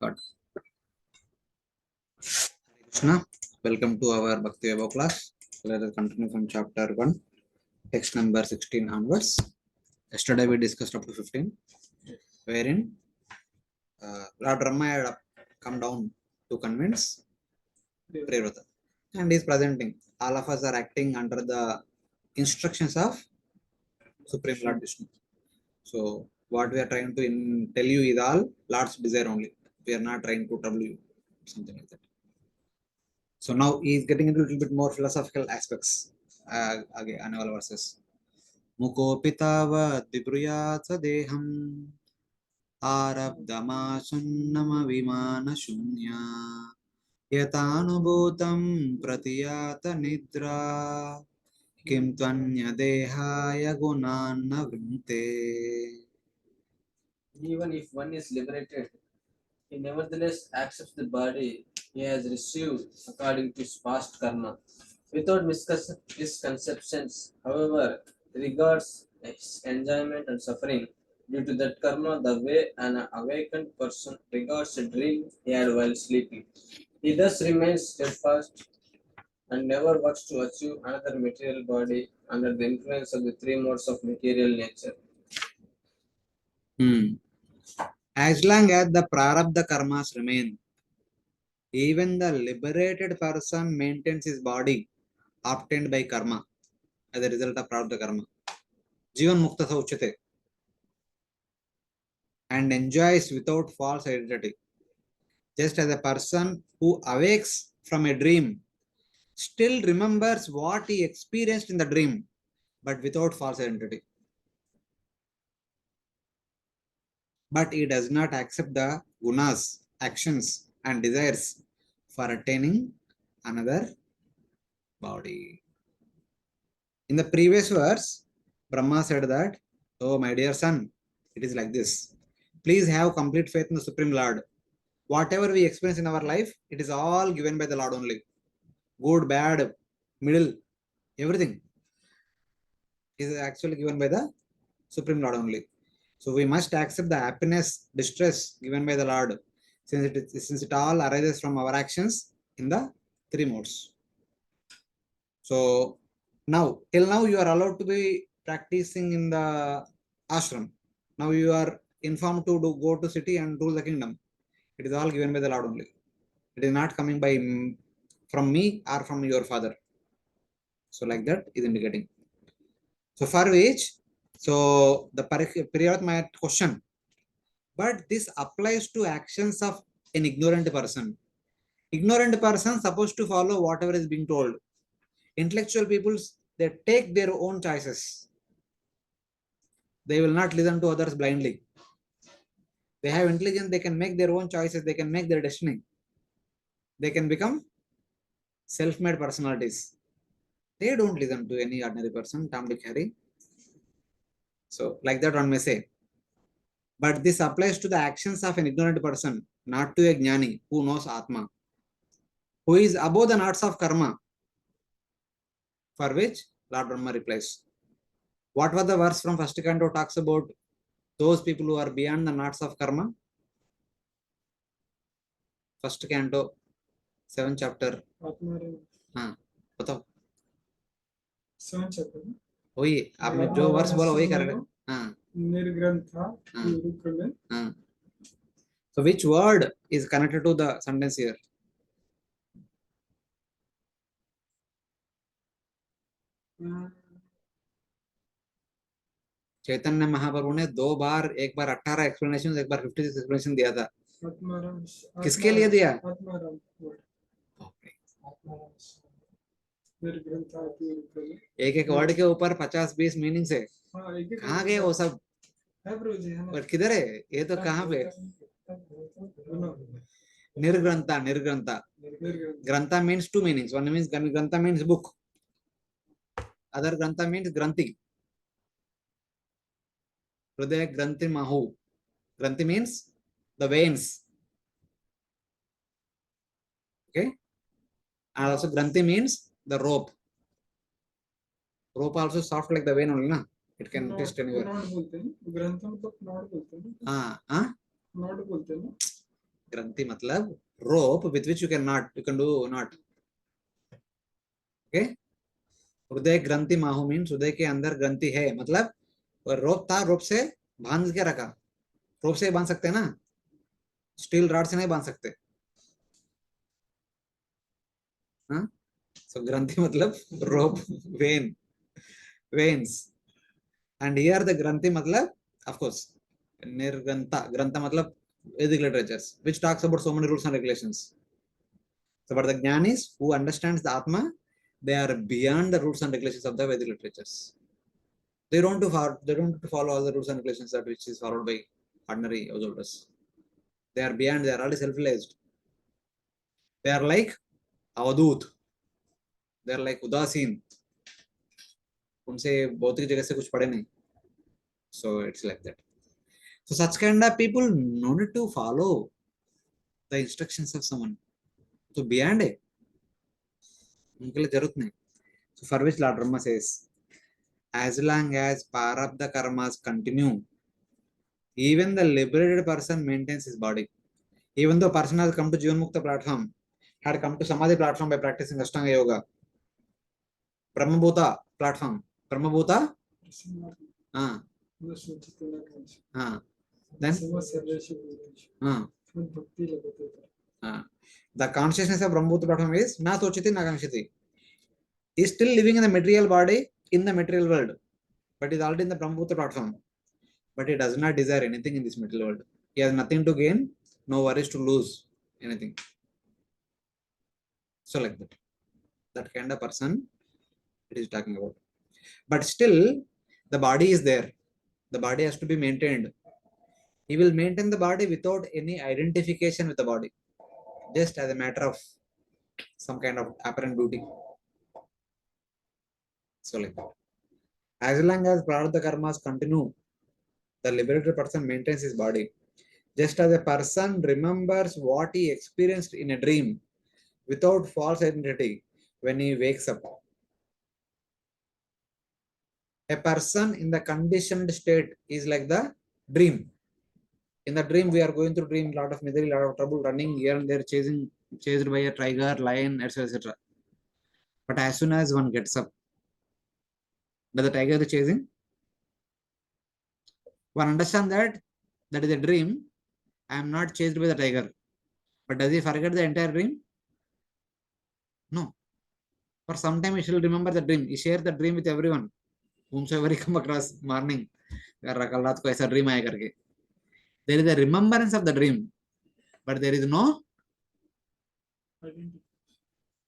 God. Krishna, welcome to our Bhakti Yoga class. Let us continue from chapter 1, text number 16 onwards. Yesterday we discussed up to 15, wherein Lord Rama had come down to convince Priyavrata, and he is presenting. All of us are acting under the instructions of Supreme Lord Vishnu. So, what we are trying to tell you is all Lord's desire only. We are not trying to trouble you, something like that. So now he is getting into a little bit more philosophical aspects. Again, annual verses. Mukopitava dibruyatsa deham arabdamasunnama vimana shunya yatanubhutam pratiyata nidra kim tvanya dehaya gunanna vrinte. Even if one is liberated, he nevertheless accepts the body he has received according to his past karma. Without misconceptions, however, regards his enjoyment and suffering due to that karma the way an awakened person regards a dream he had while sleeping. He thus remains steadfast and never works to achieve another material body under the influence of the three modes of material nature. As long as the prarabdha karmas remain, even the liberated person maintains his body obtained by karma as a result of prarabdha karma. Jivan mukta sauchate and enjoys without false identity. Just as a person who awakes from a dream still remembers what he experienced in the dream, but without false identity. But he does not accept the gunas, actions, and desires for attaining another body. In the previous verse, Brahma said that, "Oh, my dear son, it is like this. Please have complete faith in the Supreme Lord. Whatever we experience in our life, it is all given by the Lord only. Good, bad, middle, everything is actually given by the Supreme Lord only. So we must accept the happiness, distress given by the Lord, since it all arises from our actions in the three modes. So now, till now, you are allowed to be practicing in the ashram. Now you are informed to go to city and rule the kingdom. It is all given by the Lord only. It is not coming by from me or from your father. So like that is indicating. So for which, so the Priyavrata might question, but this applies to actions of an ignorant person. Ignorant person supposed to follow whatever is being told. Intellectual people, they take their own choices. They will not listen to others blindly. They have intelligence, they can make their own choices, they can make their destiny. They can become self-made personalities. They don't listen to any ordinary person, Tom, Dick, Harry. So like that one may say. But this applies to the actions of an ignorant person, not to a jnani who knows Atma, who is above the knots of karma, for which Lord Brahma replies. What was the verse from first canto talks about those people who are beyond the knots of karma? First canto, 7th chapter. हाँ बताओ 7th chapter वही आपने जो verse बोला वही correct हाँ निर्ग्रंथा हाँ so which word is connected to the sentence here? Chaitanya Mahaprabhu ने 2 बार, एक बार 18 एक्सप्लेनेशन, एक बार 56 एक्सप्लेनेशन दिया था. किसके लिए दिया? एक एक वर्ड के ऊपर 50-20 मीनिंग्स है. कहाँ गए वो सब? और किधर है ये? तो कहाँ पे? निर्ग्रंथा. निर्ग्रंथा Grantha means 2 meanings. One means grantha means book, other grantha means granthi. Hridaya granthi mahu. Granthi means the veins, okay, and also granthi means the rope. Rope also soft like the vein only, na? It can twist anywhere. हाँ हाँ Granthi matlab rope with which you can do not. Okay. हृदय ग्रंथि माहू means हृदय के अंदर ग्रंथि है, मतलब रोप था, रोप से बांध के रखा। रोप से बांध सकते हैं ना, स्टील रॉड से नहीं बांध सकते। हाँ, सो ग्रंथि मतलब rope, vein, veins, and here the granthi मतलब ऑफ कोर्स निर्ग्रंथा। ग्रंथा मतलब Vedic literatures which talks about so many rules and regulations. So, but the jnanis who understands the Atma, they are beyond the rules and regulations of the Vedic literatures. They don't have to follow all the rules and regulations that which is followed by ordinary householders. They are beyond. They are already self-realized. They are like Avadhuta, they are like उदासीन, उनसे भौतिक जगत से कुछ पड़े नहीं. So it's like that. So such kind of people no need to follow the instructions of someone. So beyond it, उनके लिए जरूरत नहीं. So for which Lord Brahma says, as long as prarabdha karmas continue, even the liberated person maintains his body. Even though person has come to Jivan Mukta platform, had come to Samadhi platform by practicing Ashtanga Yoga, Brahmabhuta platform, Brahmabhuta, ah, ah, then, ah, ah, the consciousness of Brahmabhuta platform is na sochiti na kankshiti. He is still living in the material body, in the material world, but is already in the Brahmabhuta platform. But he does not desire anything in this material world. He has nothing to gain, no worries to lose anything. So like that kind of person it is talking about. But still, the body is there. The body has to be maintained. He will maintain the body without any identification with the body, just as a matter of some kind of apparent duty. So like that. As long as prarabdha karmas continue, the liberated person maintains his body. Just as a person remembers what he experienced in a dream without false identity when he wakes up. A person in the conditioned state is like the dream. In the dream, we are going through dream, lot of misery, lot of trouble, running here and there, chased by a tiger, lion, etc., etc. But as soon as one gets up, does the tiger is chasing? One understand that that is a dream. I am not chased by the tiger. But does he forget the entire dream? No. For some time, he shall remember the dream. He share the dream with everyone. Whomsoever he come across morning, कल रात को ऐसा dream आया करके. There is a remembrance of the dream, but there is no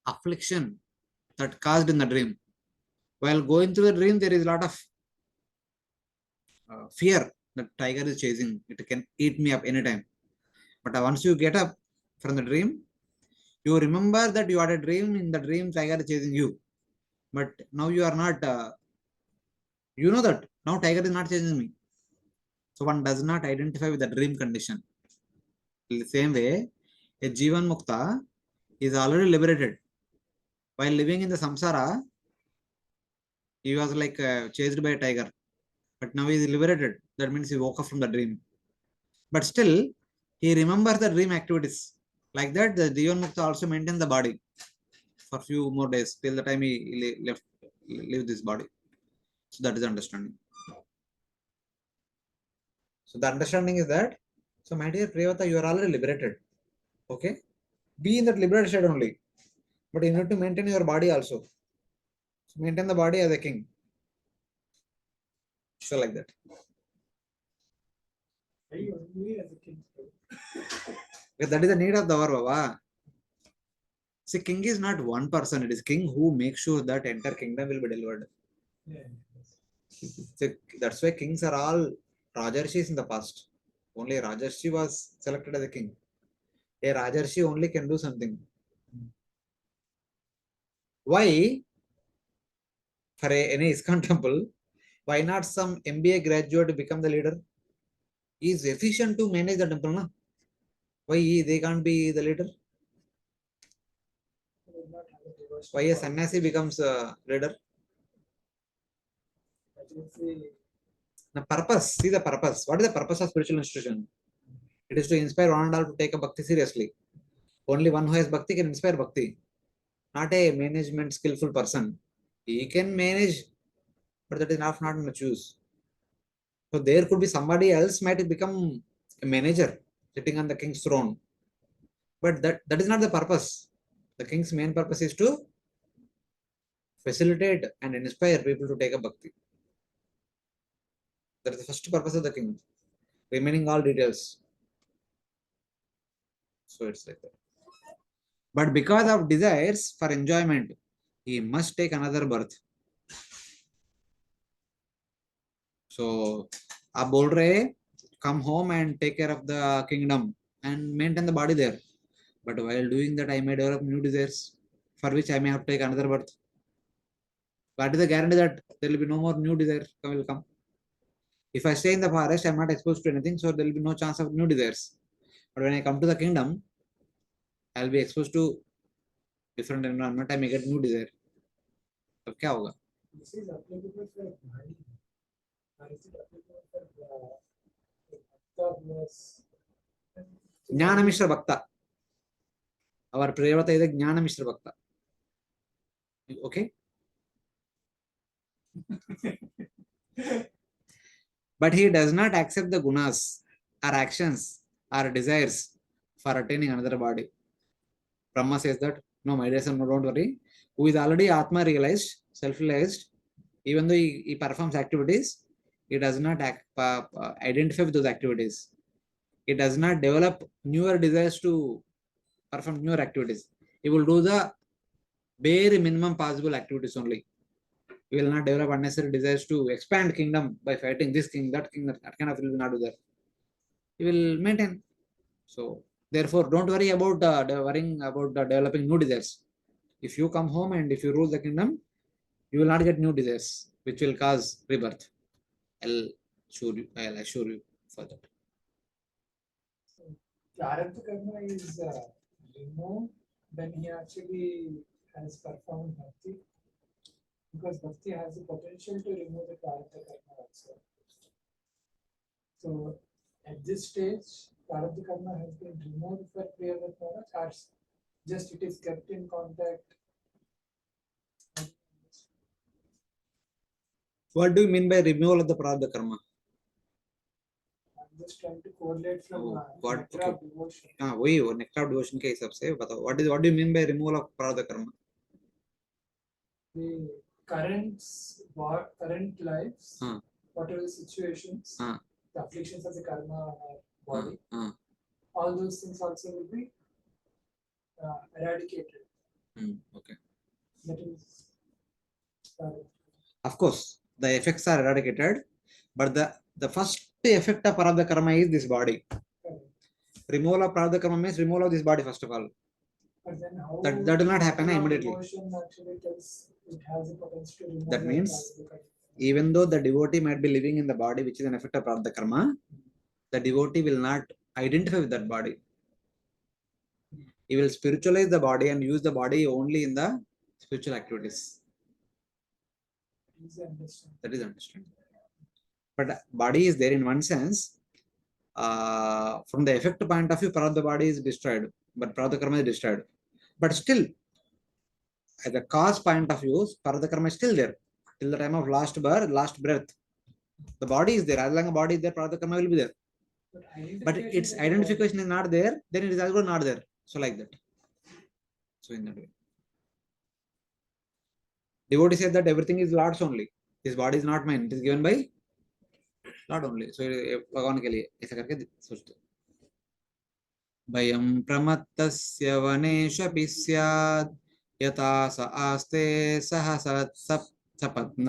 affliction that caused in the dream. While going through the dream, there is a lot of fear that tiger is chasing. It can eat me up anytime. But once you get up from the dream, you remember that you had a dream. In the dream, tiger is chasing you. But now you are not. You know that now tiger is not chasing me. So one does not identify with the dream condition. In the same way, a Jivan Mukta is already liberated. While living in the samsara, he was like chased by a tiger. But now he is liberated. That means he woke up from the dream. But still, he remembers the dream activities. Like that, the Jivan Mukta also maintains the body for few more days till the time he leave this body. So that is understanding. So the understanding is that, so my dear Priyavrata, you are already liberated. Okay? Be in that liberated state only. But you need to maintain your body also. So maintain the body as a king. So like that. Because that is the need of the hour, Baba. See, king is not one person. It is king who makes sure that entire kingdom will be delivered. So that's why kings are all Rajarshis in the past. Only Rajarshi was selected as a king. A Rajarshi only can do something. Why? For any ISKCON temple, why not some MBA graduate become the leader? He is efficient to manage the temple, na? Why they can't be the leader? Why a sannyasi becomes a leader? The purpose. See the purpose. What is the purpose of spiritual institution? It is to inspire one and all to take a bhakti seriously. Only one who has bhakti can inspire bhakti, not a management skillful person. He can manage, but that is not in the choose. So there could be somebody else might become a manager sitting on the king's throne. But that is not the purpose. The king's main purpose is to facilitate and inspire people to take a bhakti. That is the first purpose of the king. Remaining all details. So it's like that. But because of desires for enjoyment, he must take another birth. So आप बोल रहे come home and take care of the kingdom and maintain the body there. But while doing that, I may develop new desires for which I may have to take another birth. What is the guarantee that there will be no more new desires will come? If I stay in the forest, I'm not exposed to anything, so there will be no chance of new desires. But when I come to the kingdom, I'll be exposed to different environment. I may get new desire. तब क्या होगा? This is applicable for body. Or is it applicable for bhakta? ज्ञान मिश्र भक्ता. Our Priyavrata is a Jnana Mishra Bhakta. Okay? But he does not accept the gunas or actions or desires for attaining another body. Brahma says that, no, my dear son, no, don't worry. Who is already Atma realized, self realized, even though he performs activities, he does not identify with those activities. He does not develop newer desires to perform newer activities. He will do the bare minimum possible activities only. He will not develop unnecessary desires to expand kingdom by fighting this king, that king, that kind of will not do that. He will maintain. So therefore, don't worry about worrying about developing new desires. If you come home and if you rule the kingdom, you will not get new desires, which will cause rebirth. I'll assure you for that. Prarabdha karma is removed when he actually has performed bhakti, because bhakti has the potential to remove the prarabdha karma also. So at this stage, prarabdha karma has been removed for Priyavrata, or just it is kept in contact. What do you mean by removal of the prarabdha karma? I'm just trying to correlate from what? nectar Okay. of devotion. वही वो nectar of devotion के हिसाब से बताओ. What do you mean by removal of prarabdha karma? The current lives, whatever the situations, the afflictions of the karma on our body, all those things also will be eradicated. Okay. That is Of course, the effects are eradicated, but the first effect of prarabdha karma is this body. Removal of prarabdha karma means removal of this body first of all. But then how That will not happen immediately. devotion actually tells it has the potential to remove That the means prarabdha karma. even though the devotee might be living in the body which is an effect of prarabdha karma, the devotee will not identify with that body. He will spiritualize the body and use the body only in the spiritual activities. That is understood. But body is there in one sense. From the effect point of view, prarabdha body is destroyed, but prarabdha karma is destroyed. But still, at the cause point of view, prarabdha karma is still there till the time of last birth, last breath. The body is there. As long as body is there, prarabdha karma will be there. But its identification is not there, then it is also not there. So like that. So in that way. Devotee said that everything is Lord's only. This body is not mine. It is given by Lord only. So भगवान के लिए ऐसा करके सोचते. भयं प्रमत्तस्य वनेषु स्यात् यथा स आस्ते सह सपत्न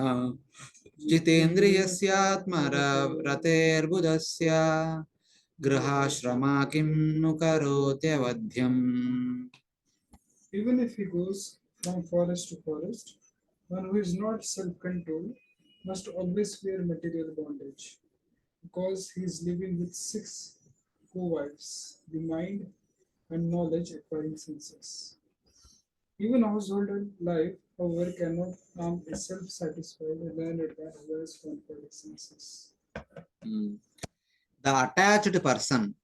जितेन्द्रियस्यात्मरतेर्बुधस्य गृहाश्रमा किं नु करोत्यवध्यम्. Even if he goes from forest to forest, one who is not self-controlled must always fear material bondage, because he is living with six co-wives, the mind and knowledge acquiring senses. Even household life, however, cannot calm a self-satisfied and learned by others' comforting senses. The attached person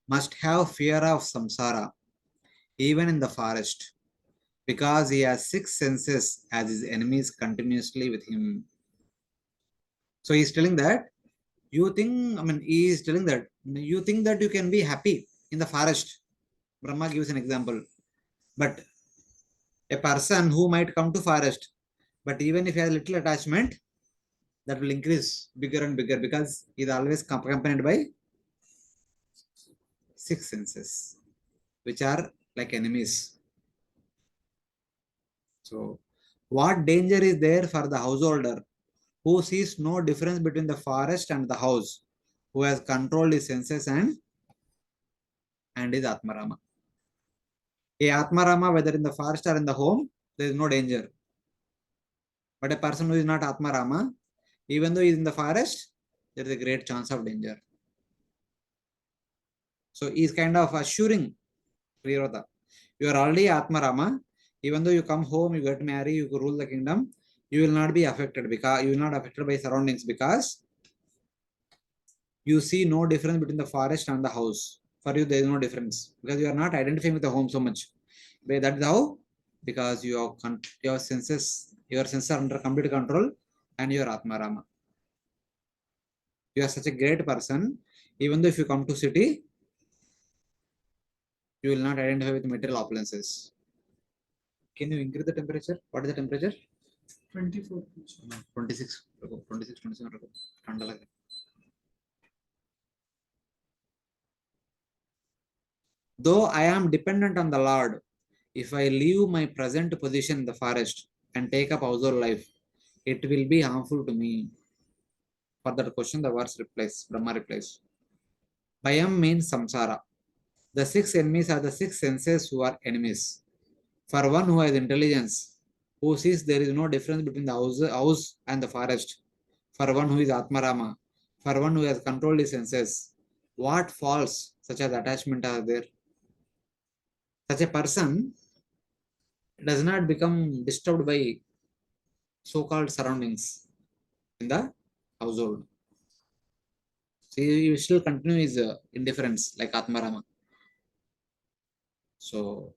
must have fear of samsara, even in the forest, because he has six senses as his enemies continuously with him. So he's telling that he is telling that you think that you can be happy in the forest. Brahma gives an example. But a person who might come to forest, but even if he has little attachment, that will increase bigger and bigger because he is always accompanied by six senses, which are like enemies. So, what danger is there for the householder who sees no difference between the forest and the house, who has controlled his senses and is Atmarama? A Atmarama, whether in the forest or in the home, there is no danger. But a person who is not Atmarama, even though he is in the forest, there is a great chance of danger. So he is kind of assuring Priyavrata, you are already Atmarama. Even though you come home, you get married, you rule the kingdom, you will not be affected because you will not affected by surroundings because you see no difference between the forest and the house. For you, there is no difference because you are not identifying with the home so much. But that is how, because your senses are under complete control, and you are Atmarama. You are such a great person. Even though if you come to city, you will not identify with material opulences. Can you increase the temperature? What is the temperature? 24. 26. 26, 27. ठंडा लग रहा है. Though I am dependent on the Lord, if I leave my present position in the forest and take up household life, it will be harmful to me. For that question, the verse replies, Brahma replies, Bhayam means samsara. The six enemies are the six senses who are enemies. For one who has intelligence, who sees there is no difference between the house and the forest, for one who is Atmarama, for one who has controlled his senses, what faults such as attachment are there? Such a person does not become disturbed by so-called surroundings in the household. So he will still continue his indifference like Atmarama. So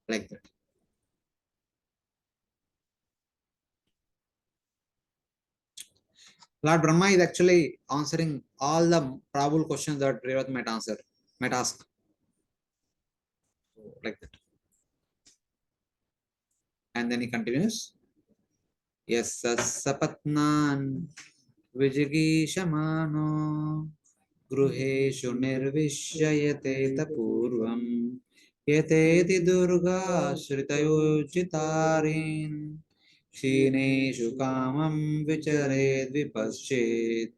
like that. Lord Brahma is actually answering all the probable questions that Priyavrata might ask. So, like that. And then he continues. Yes, sapatnan vijigishamano गृहेषु निर्विश्ययते पूर्वं यतेति दुर्गाश्रितयोचितारीन् क्षीणेषु कामं विचरेद् विपश्चेत्.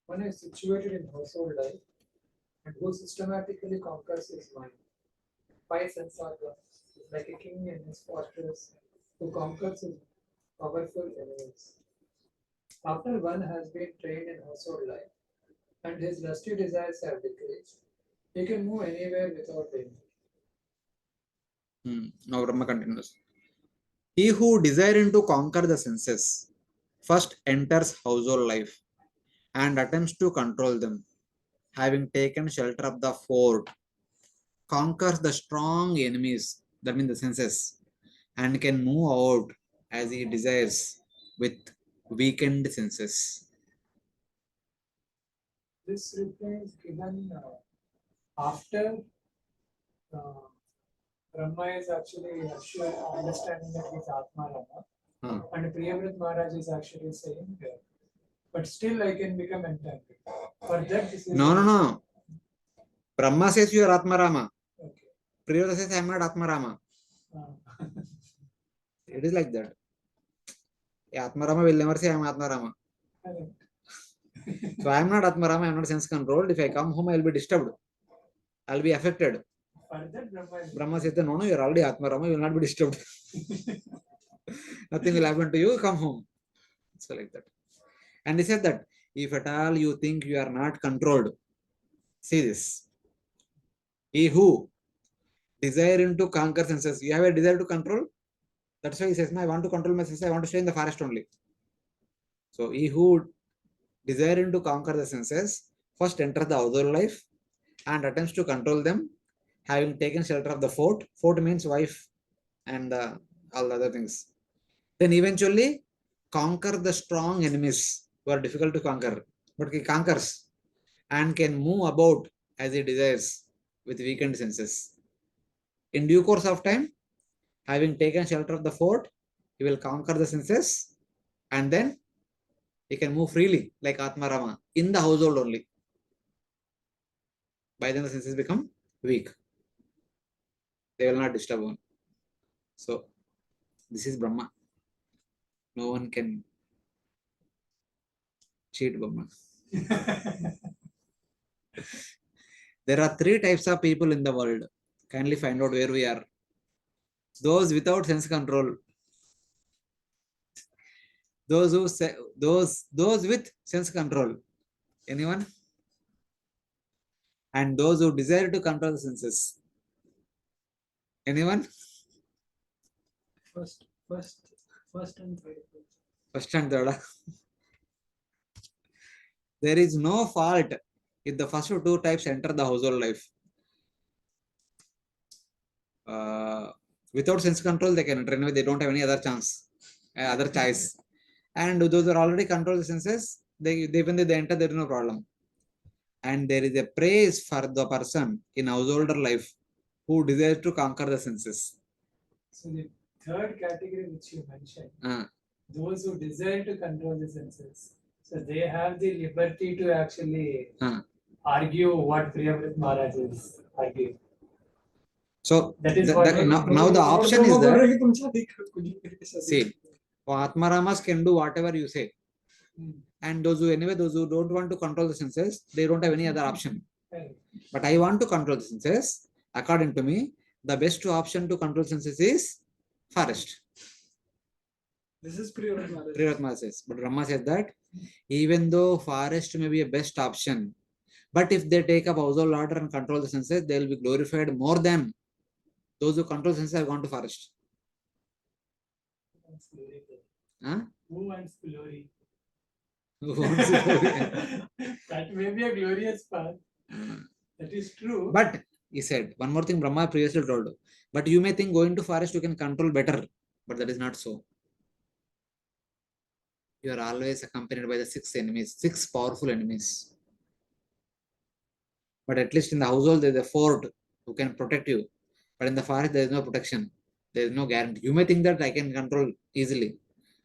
One is situated in household life and who systematically conquers his mind. By Sansara is like a king in his fortress who conquers his powerful enemies. After one has been trained in household life and his lusty desires have decreased, he can move anywhere without danger. Now Brahma continues. He who desiring to conquer the senses first enters household life and attempts to control them, having taken shelter of the fort, conquers the strong enemies, that means the senses, and can move out as he desires with weakened senses. This reply is given after Brahma is actually understanding that he's Atma Rama, and Priyavrata Maharaj is actually saying, but still I can become entangled. For that, this is No. Brahma says you are Atma Rama. Okay. Priyavrata says I am not Atma Rama. It is like that. Atma Rama will never say I am Atma Rama. So I am not Atma Rama, I am not sense controlled. If I come home, I will be disturbed. I will be affected. Brahma says, no, you are already Atma Rama, you will not be disturbed. Nothing will happen to you, come home. So like that. And he said that if at all you think you are not controlled, see this. He who desiring to conquer senses, you have a desire to control. That's why he says, no, I want to control my senses, I want to stay in the forest only. So he who desiring to conquer the senses first enters the household life and attempts to control them, having taken shelter of the fort. Fort means wife and all the other things. Then eventually conquer the strong enemies who are difficult to conquer, but he conquers and can move about as he desires with weakened senses. In due course of time, having taken shelter of the fort, he will conquer the senses and then he can move freely like Atmarama in the household only. By then the senses become weak. They will not disturb one. So this is Brahma. No one can cheat Brahma. There are three types of people in the world. Kindly find out where we are. Those without sense control, those who say, those with sense control. Anyone? And those who desire to control the senses. Anyone? First, first, first and third. First and third. There is no fault if the first two types enter the household life. Without sense control, they can enter. Anyway, they don't have any other chance, other choice. And those are already control the senses, when they enter, there is no problem. And there is a praise for the person in householder life who desires to conquer the senses. So the third category which you mentioned, Uh, those who desire to control the senses, so they have the liberty to actually uh. argue what Priyavrata Maharaj is arguing. So That is what now the option is that, that. see, Atmaramas can do whatever you say. And those who don't want to control the senses, they don't have any other option. But I want to control the senses. According to me, the best option to control senses is forest. This is Priyavrata. Priyavrata says. But Brahma said that even though forest may be a best option, but if they take up household order and control the senses, they will be glorified more than those who control senses have gone to forest. Huh? Who wants glory? Who wants glory? That may be a glorious path. That is true. But he said, one more thing Brahma previously told. But you may think going to forest you can control better. But that is not so. You are always accompanied by the six enemies, six powerful enemies. But at least in the household, there is a fort who can protect you. But in the forest, there is no protection. There is no guarantee. You may think that I can control easily,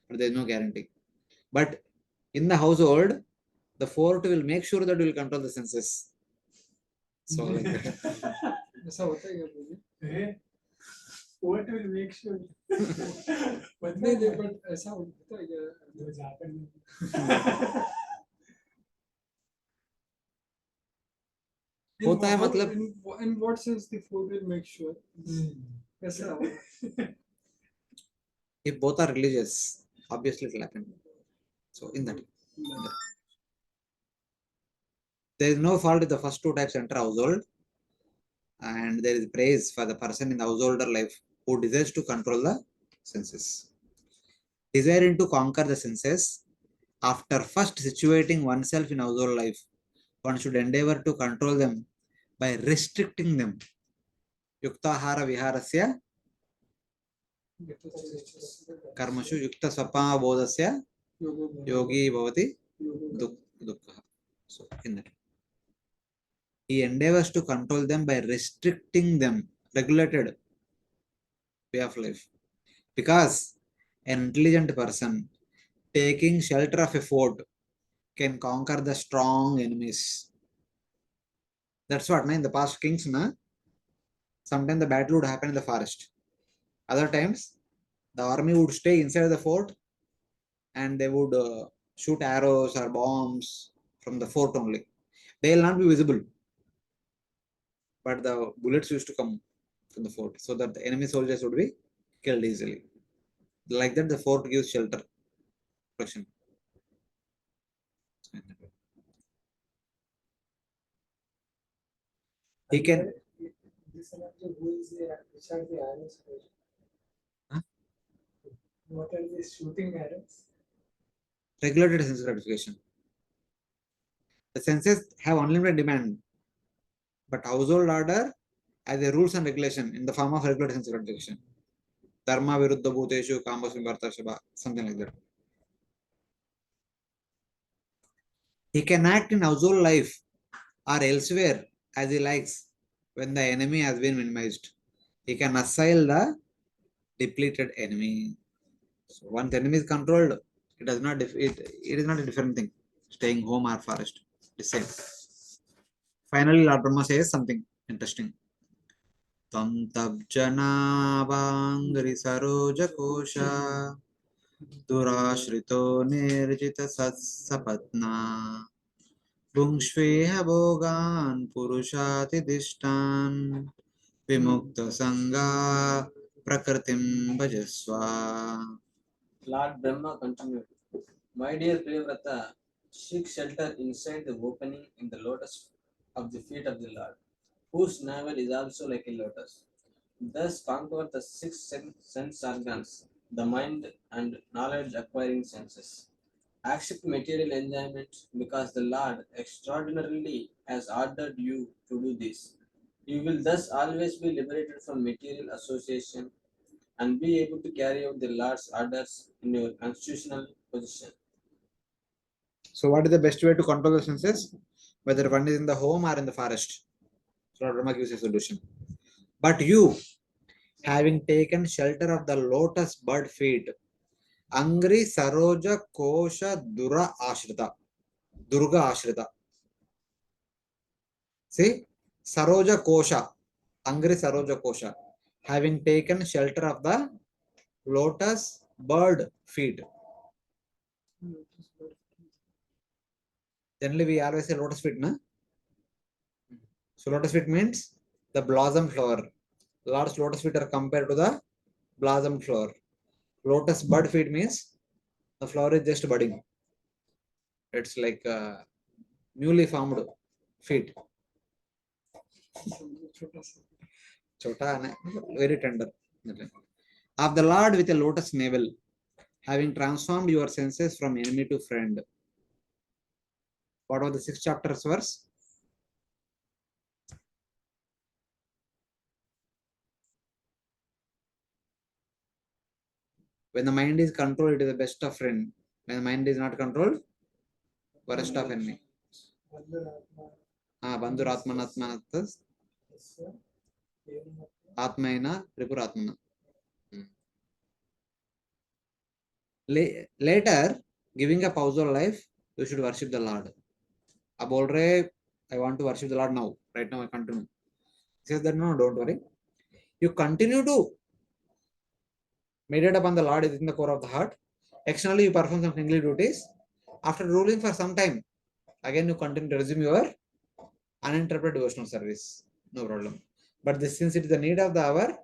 but there is no guarantee. But in the household, the fort will make sure that you will control the senses. So like that. ऐसा होता है क्या बोलिए? What will make sure? नहीं नहीं but ऐसा होता है क्या? होता है मतलब in what sense the food will make sure? ऐसा if both are religious, obviously it will happen. So in that, there is no fault if the first two types enter household, and there is praise for the person in the householder life who desires to control the senses. Desiring to conquer the senses, after first situating oneself in household life, one should endeavor to control them by restricting them. Yuktahara viharasya karmashu yukta sapa bodhasya yogi bhavati dukkha. So in that, he endeavors to control them by restricting them, regulated way of life. Because an intelligent person taking shelter of a fort can conquer the strong enemies. That's what, in the past kings, sometimes the battle would happen in the forest. Other times, the army would stay inside the fort and they would shoot arrows or bombs from the fort only. They will not be visible, but the bullets used to come from the fort so that the enemy soldiers would be killed easily. Like that, the fort gives shelter, protection. He can. Which are the arrows? Huh? What are the shooting arrows? Regulated sense gratification. The senses have unlimited demand, but household order has a rules and regulation in the form of regular sense gratification. Dharma viruddha bhuteshu kamasmi bhartashabha, something like that. He can act in household life or elsewhere as he likes when the enemy has been minimized. He can assail the depleted enemy. So once the enemy is controlled, it does not it is not a different thing. Staying home or forest. The same. Finally, Lord Brahma says something interesting. Tam tabjanabangri saroja kosha durashrito nirjita satsapatna भुङ्क्ष्वेह भोगान् पुरुषातिदिष्टान् विमुक्तसङ्गा प्रकृतिं भजस्व. Lord Brahma continued, my dear Priyavrata, seek shelter inside the opening in the lotus of the feet of the Lord, whose navel is also like a lotus. Thus conquer the six sense organs, the mind and knowledge acquiring senses. Accept material enjoyment because the Lord extraordinarily has ordered you to do this. You will thus always be liberated from material association and be able to carry out the Lord's orders in your constitutional position. So, what is the best way to control the senses? Whether one is in the home or in the forest. So, Lord Brahma gives a solution. But you, having taken shelter of the lotus bud feet, Angri Saroja Kosha Durga Ashrita. See, Saroja Kosha, Angri Saroja Kosha, having taken shelter of the lotus bird feet. Generally, we always say lotus feet, na? So, lotus feet means the blossom flower. Large lotus feet are compared to the blossom flower. Lotus bud feet means the flower is just budding. It's like newly formed feet. Chota, very tender. Of the Lord with a lotus navel, having transformed your senses from enemy to friend. What was the 6th chapter's verse? When the mind is controlled, it is the best of friend. When the mind is not controlled, worst of enemy. Bandhuratmanatmanas Atmaina Tripuratmana. Later, giving up household life, you should worship the Lord. Ab bol rahe, I want to worship the Lord now. Right now, I continue. He says that no, don't worry. You continue to meditate upon the Lord within the core of the heart. Externally, you perform some kingly duties. After ruling for some time, again you continue to resume your uninterrupted devotional service. No problem. But this, since it is the need of the hour,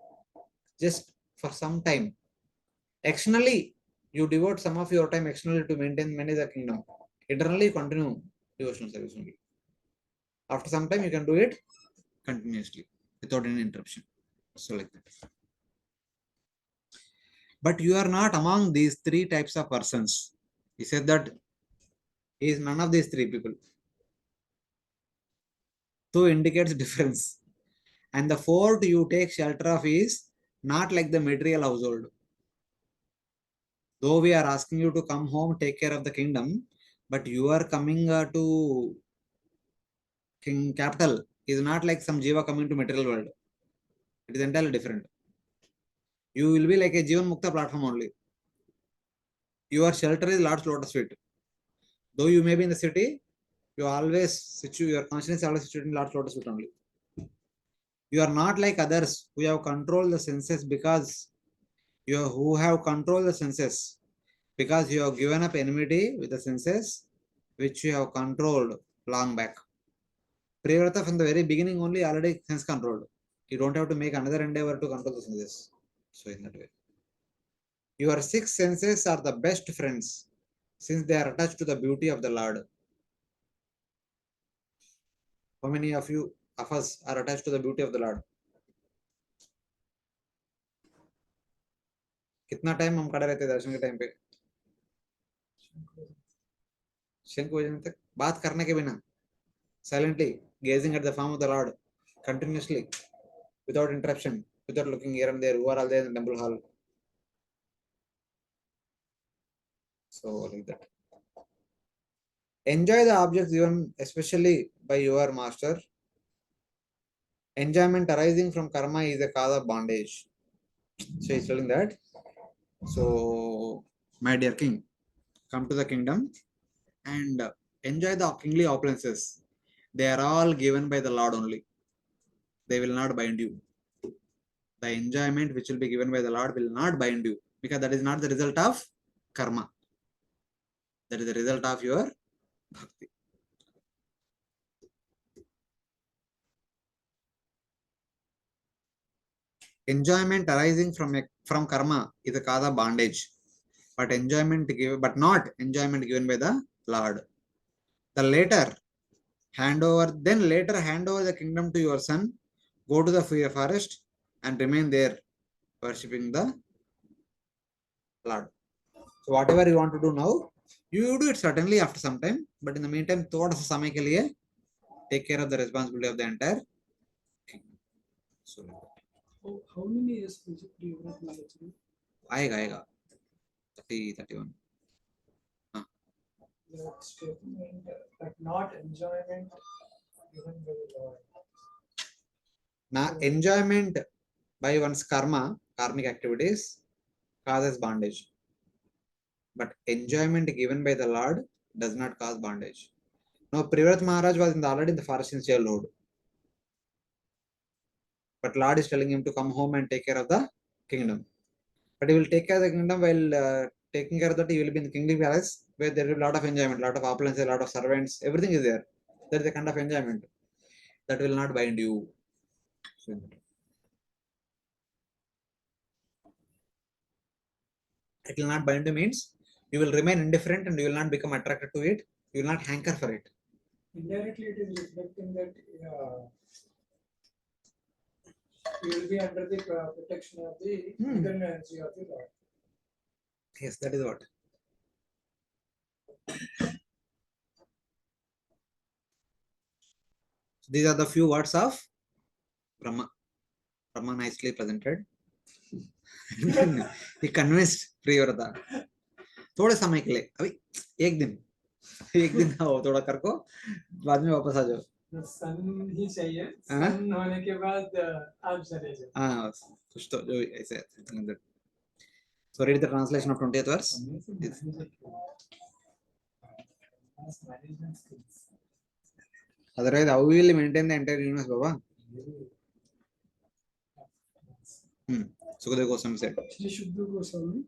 just for some time. Externally, you devote some of your time externally to manage the kingdom. Internally, you continue devotional service only. After some time, you can do it continuously without any interruption. So like that. But you are not among these three types of persons. He said that he is none of these three people. Two indicates difference. And the fourth you take shelter of is not like the material household. Though we are asking you to come home, take care of the kingdom, but you are coming to king capital is not like some jiva coming to material world. It is entirely different. You will be like a Jivan Mukta platform only. Your shelter is Lord's lotus feet. Though you may be in the city, you always your consciousness is always situated in Lord's lotus feet only. You are not like others who have controlled the senses because who have controlled the senses because you have given up enmity with the senses which you have controlled long back. Priyavrata from the very beginning only already sense controlled. You don't have to make another endeavor to control the senses. So in that way. Your six senses are the best friends since they are attached to the beauty of the Lord. How many of us are attached to the beauty of the Lord? कितना time हम खड़े रहते दर्शन के time पे शंख बजने तक बात करने के बिना silently gazing at the form of the Lord continuously, without interruption, without looking here and there, who are all there in the temple hall. So, like that. Enjoy the objects given, especially by your master. Enjoyment arising from karma is a cause of bondage. So, he's telling that. So, my dear king, come to the kingdom and enjoy the kingly opulences. They are all given by the Lord only. They will not bind you. The enjoyment which will be given by the Lord will not bind you, because that is not the result of karma. That is the result of your bhakti. Enjoyment arising from karma is a cause of bondage, but not enjoyment given by the Lord. The later hand over the kingdom to your son, go to the forest and remain there worshipping the Lord. So whatever you want to do now, you do it certainly after some time, but in the meantime, थोड़ा सा समय के लिए take care of the responsibility of the entire kingdom. So How many years Priyavrata Maharaja? आएगा 30, 31. That statement, but not enjoyment given by the Lord. Now, enjoyment by one's karmic activities causes bondage. But enjoyment given by the Lord does not cause bondage. Now, Priyavrata Maharaj was already in the forest in childhood. But Lord is telling him to come home and take care of the kingdom. But he will take care of the kingdom while taking care of that. He will be in the kingly palace where there will be a lot of enjoyment, a lot of opulence, a lot of servants. Everything is there. There is a kind of enjoyment that will not bind you. It will not bind you means you will remain indifferent and you will not become attracted to it. You will not hanker for it. Indirectly, it is reflecting that you will be under the protection of the hidden energy of the Lord. Yes, that is what. These are the few words of Brahma. Brahma nicely presented. He convinced Priyavrata. थोड़े समय के लिए अभी एक दिन आओ थोड़ा कर को बाद में वापस आ जाओ. सन ही चाहिए. सन होने के बाद आप चले जाओ. हाँ कुछ तो जो ऐसे. So read the translation of 20th verse. Otherwise, how will you maintain the entire universe, Baba? Sukadeva Goswami said. Shri Sukadeva Goswami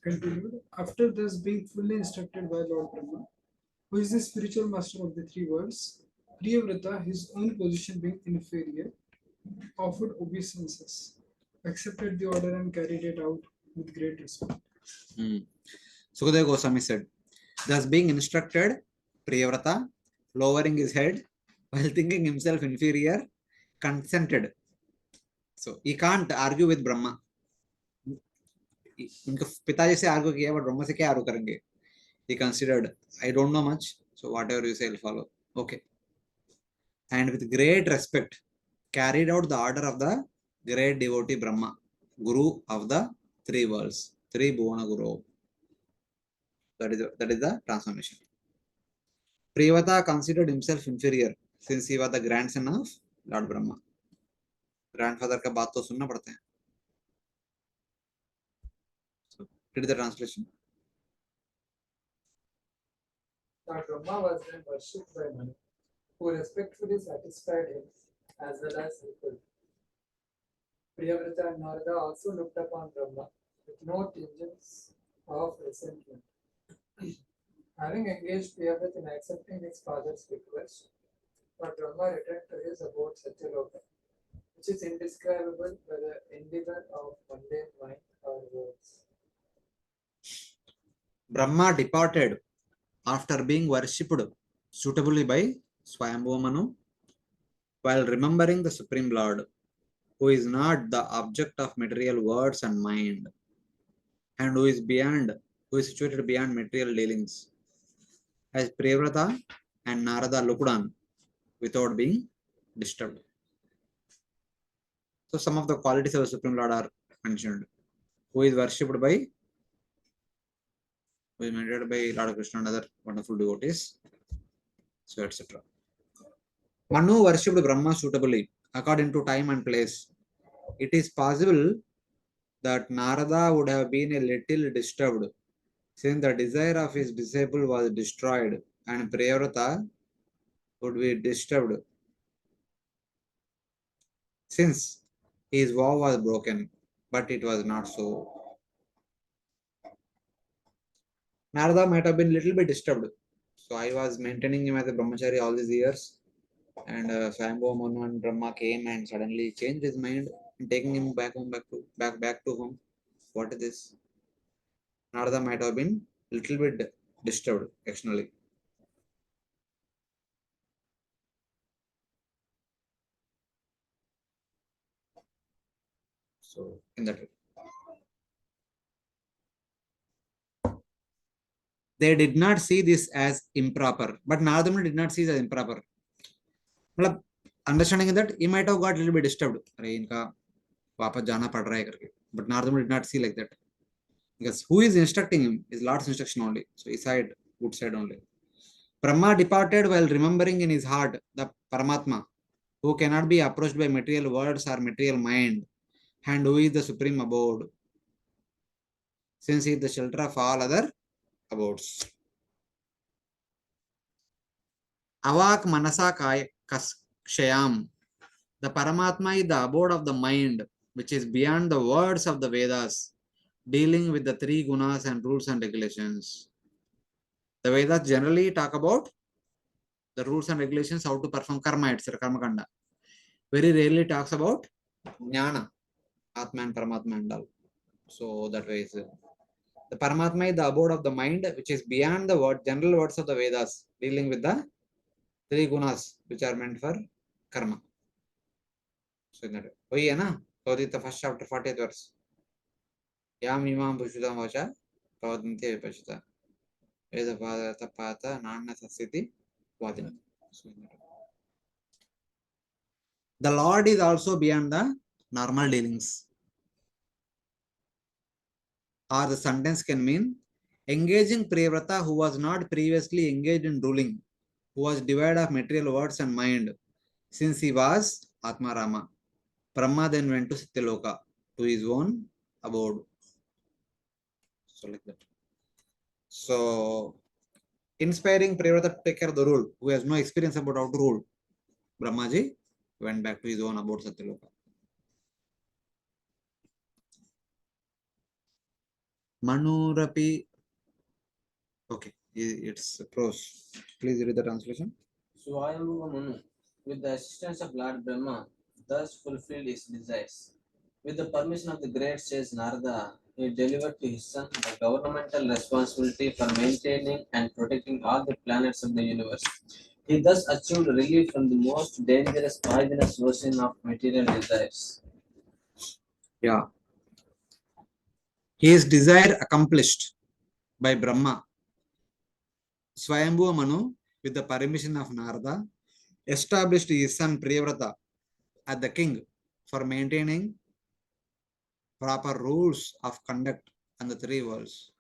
continued, after thus being fully instructed by Lord Brahma, who is the spiritual master of the three worlds, Priyavrata, his own position being inferior, offered obeisances, accepted the order and carried it out with great respect. Sukadeva Goswami said, thus being instructed, Priyavrata, lowering his head while thinking himself inferior, consented. So he can't argue with Brahma. उनके पिताजी से argue किया but Brahma से क्या argue करेंगे. He considered, I don't know much, so whatever you say I'll follow. Okay. And with great respect carried out the order of the great devotee Brahma, Guru of the three worlds, three Bhuvana Guru. That is the transformation. Priyavrata considered himself inferior since he was the grandson of Lord Brahma. Grandfather का बात तो सुनना पड़ता है. So, read the translation. Lord Brahma was then worshipped by many, who respectfully satisfied him as well as people. Priyavrata and Narada also looked upon Brahma with no tinges of resentment. Having engaged Priyavrata in accepting his father's request, Lord Brahma returned to his abode Satyaloka, which is indescribable by the endeavor of mundane mind or words. Brahma departed after being worshipped suitably by Swayambhu Manu, while remembering the Supreme Lord, who is not the object of material words and mind, and who is situated beyond material dealings. As Priyavrata and Narada looked on, without being disturbed. So some of the qualities of the Supreme Lord are mentioned. Who is worshipped by, who is meditated by Lord Krishna and other wonderful devotees, so etc. Manu worshipped Brahma suitably according to time and place. It is possible that Narada would have been a little disturbed since the desire of his disciple was destroyed and Priyavrata would be disturbed since his vow was broken, but it was not so. Narada might have been a little bit disturbed. So I was maintaining him as a brahmachari all these years, and Swayambhu Manu and Brahma came and suddenly changed his mind, taking him back home, back to home. What is this? Narada might have been a little bit disturbed externally. So in that way. They did not see this as improper, but Narada Muni did not see it as improper. मतलब understanding that he might have got a little bit disturbed. अरे इनका वापस जाना पड़ रहा है करके. But Narada Muni did not see like that. Because who is instructing him is Lord's instruction only. So he side, good side only. Brahma departed while remembering in his heart the Paramatma, who cannot be approached by material words or material mind, and who is the supreme abode, since he is the shelter of all other abodes. Avak manasa kshayam. The Paramatma is the abode of the mind, which is beyond the words of the Vedas, dealing with the three gunas and rules and regulations. The Vedas generally talk about the rules and regulations, how to perform karma, etc. Karma kanda. Very rarely talks about jnana, Atma and Paramatma and all. So that way is the Paramatma is the abode of the mind, which is beyond the general words of the Vedas, dealing with the three gunas, which are meant for karma. So in that way. वही है ना? Gaudiya first chapter 40th verse. Yam imam pushudam vacha pavadante vipachita. Veda pata nana sasiti vadina. So the Lord is also beyond the normal dealings. Or the sentence can mean engaging Priyavrata who was not previously engaged in ruling, who was devoid of material words and mind, since he was Atma Rama. Brahma then went to Satyaloka, to his own abode. So like that. So inspiring Priyavrata to take care of the rule, who has no experience about how to rule, Brahmaji went back to his own abode Satyaloka. Manurapi. Okay, it's prose. Please read the translation. Swayambhuva Manu, with the assistance of Lord Brahma, thus fulfilled his desires. With the permission of the great sage Narada, he delivered to his son the governmental responsibility for maintaining and protecting all the planets of the universe. He thus achieved relief from the most dangerous poisonous ocean of material desires. Yeah. His desire accomplished by Brahma. Swayambhuva Manu, with the permission of Narada, established his son Priyavrata as the king for maintaining proper rules of conduct on the three worlds.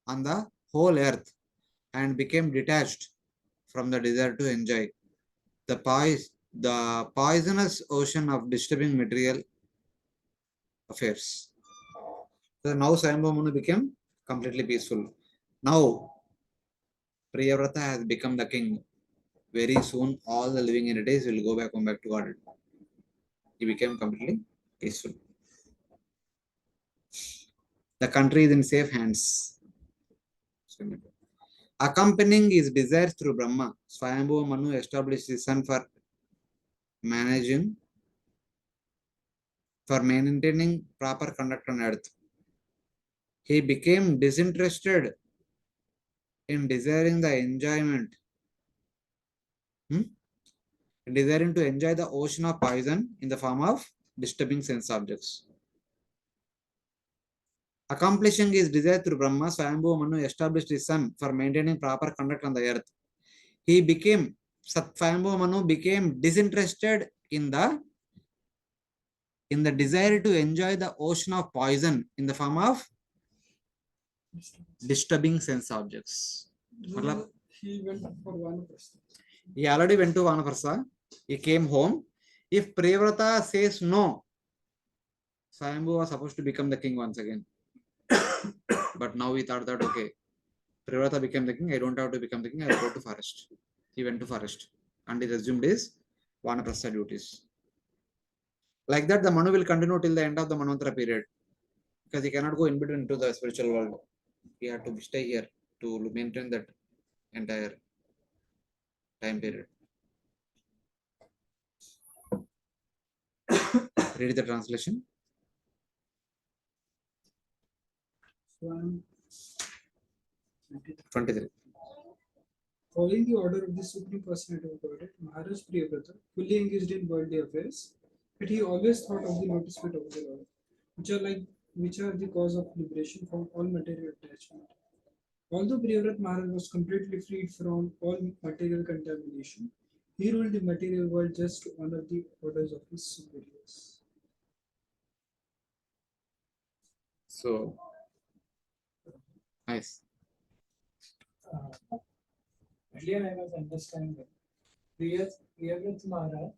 On the whole earth and became detached from the desire to enjoy the poisonous ocean of disturbing material affairs. So now Swayambhuva Manu became completely peaceful. Now Priyavrata has become the king. Very soon, all the living entities will go back home back to God. He became completely peaceful. The country is in safe hands. Accompanying his desires through Brahma, Swayambhuva Manu established his son managing, for maintaining proper conduct on earth. He became disinterested in desiring the enjoyment, desiring to enjoy the ocean of poison in the form of disturbing sense objects. Accomplishing his desire through Brahma, Swayambhuva Manu established his son for maintaining proper conduct on the earth. He became, Swayambhuva Manu became disinterested in the desire to enjoy the ocean of poison in the form of disturbing sense objects. No, he went for Vanaprastha. He already went to Vanaprastha. He came home. If Priyavrata says no, Swayambhu was supposed to become the king once again. But now he thought that, okay, Priyavrata became the king. I don't have to become the king. I will go to forest. He went to forest and he resumed his Vanaprastha duties. Like that, the Manu will continue till the end of the Manvantara period. Because he cannot go in between to the spiritual world. He had to stay here to maintain that entire time period. Read the translation. Swam 23. Following the order of the Supreme Personality of Godhead, Maharaj Priyavrata, fully engaged in worldly affairs, but he always thought of the lotus feet of the Lord, which are the cause of liberation from all material attachment. Although Priyavrata Maharaj was completely freed from all material contamination, he ruled the material world just to honor the orders of his superiors. So, nice. Earlier I was understanding Priyavrata Maharaj,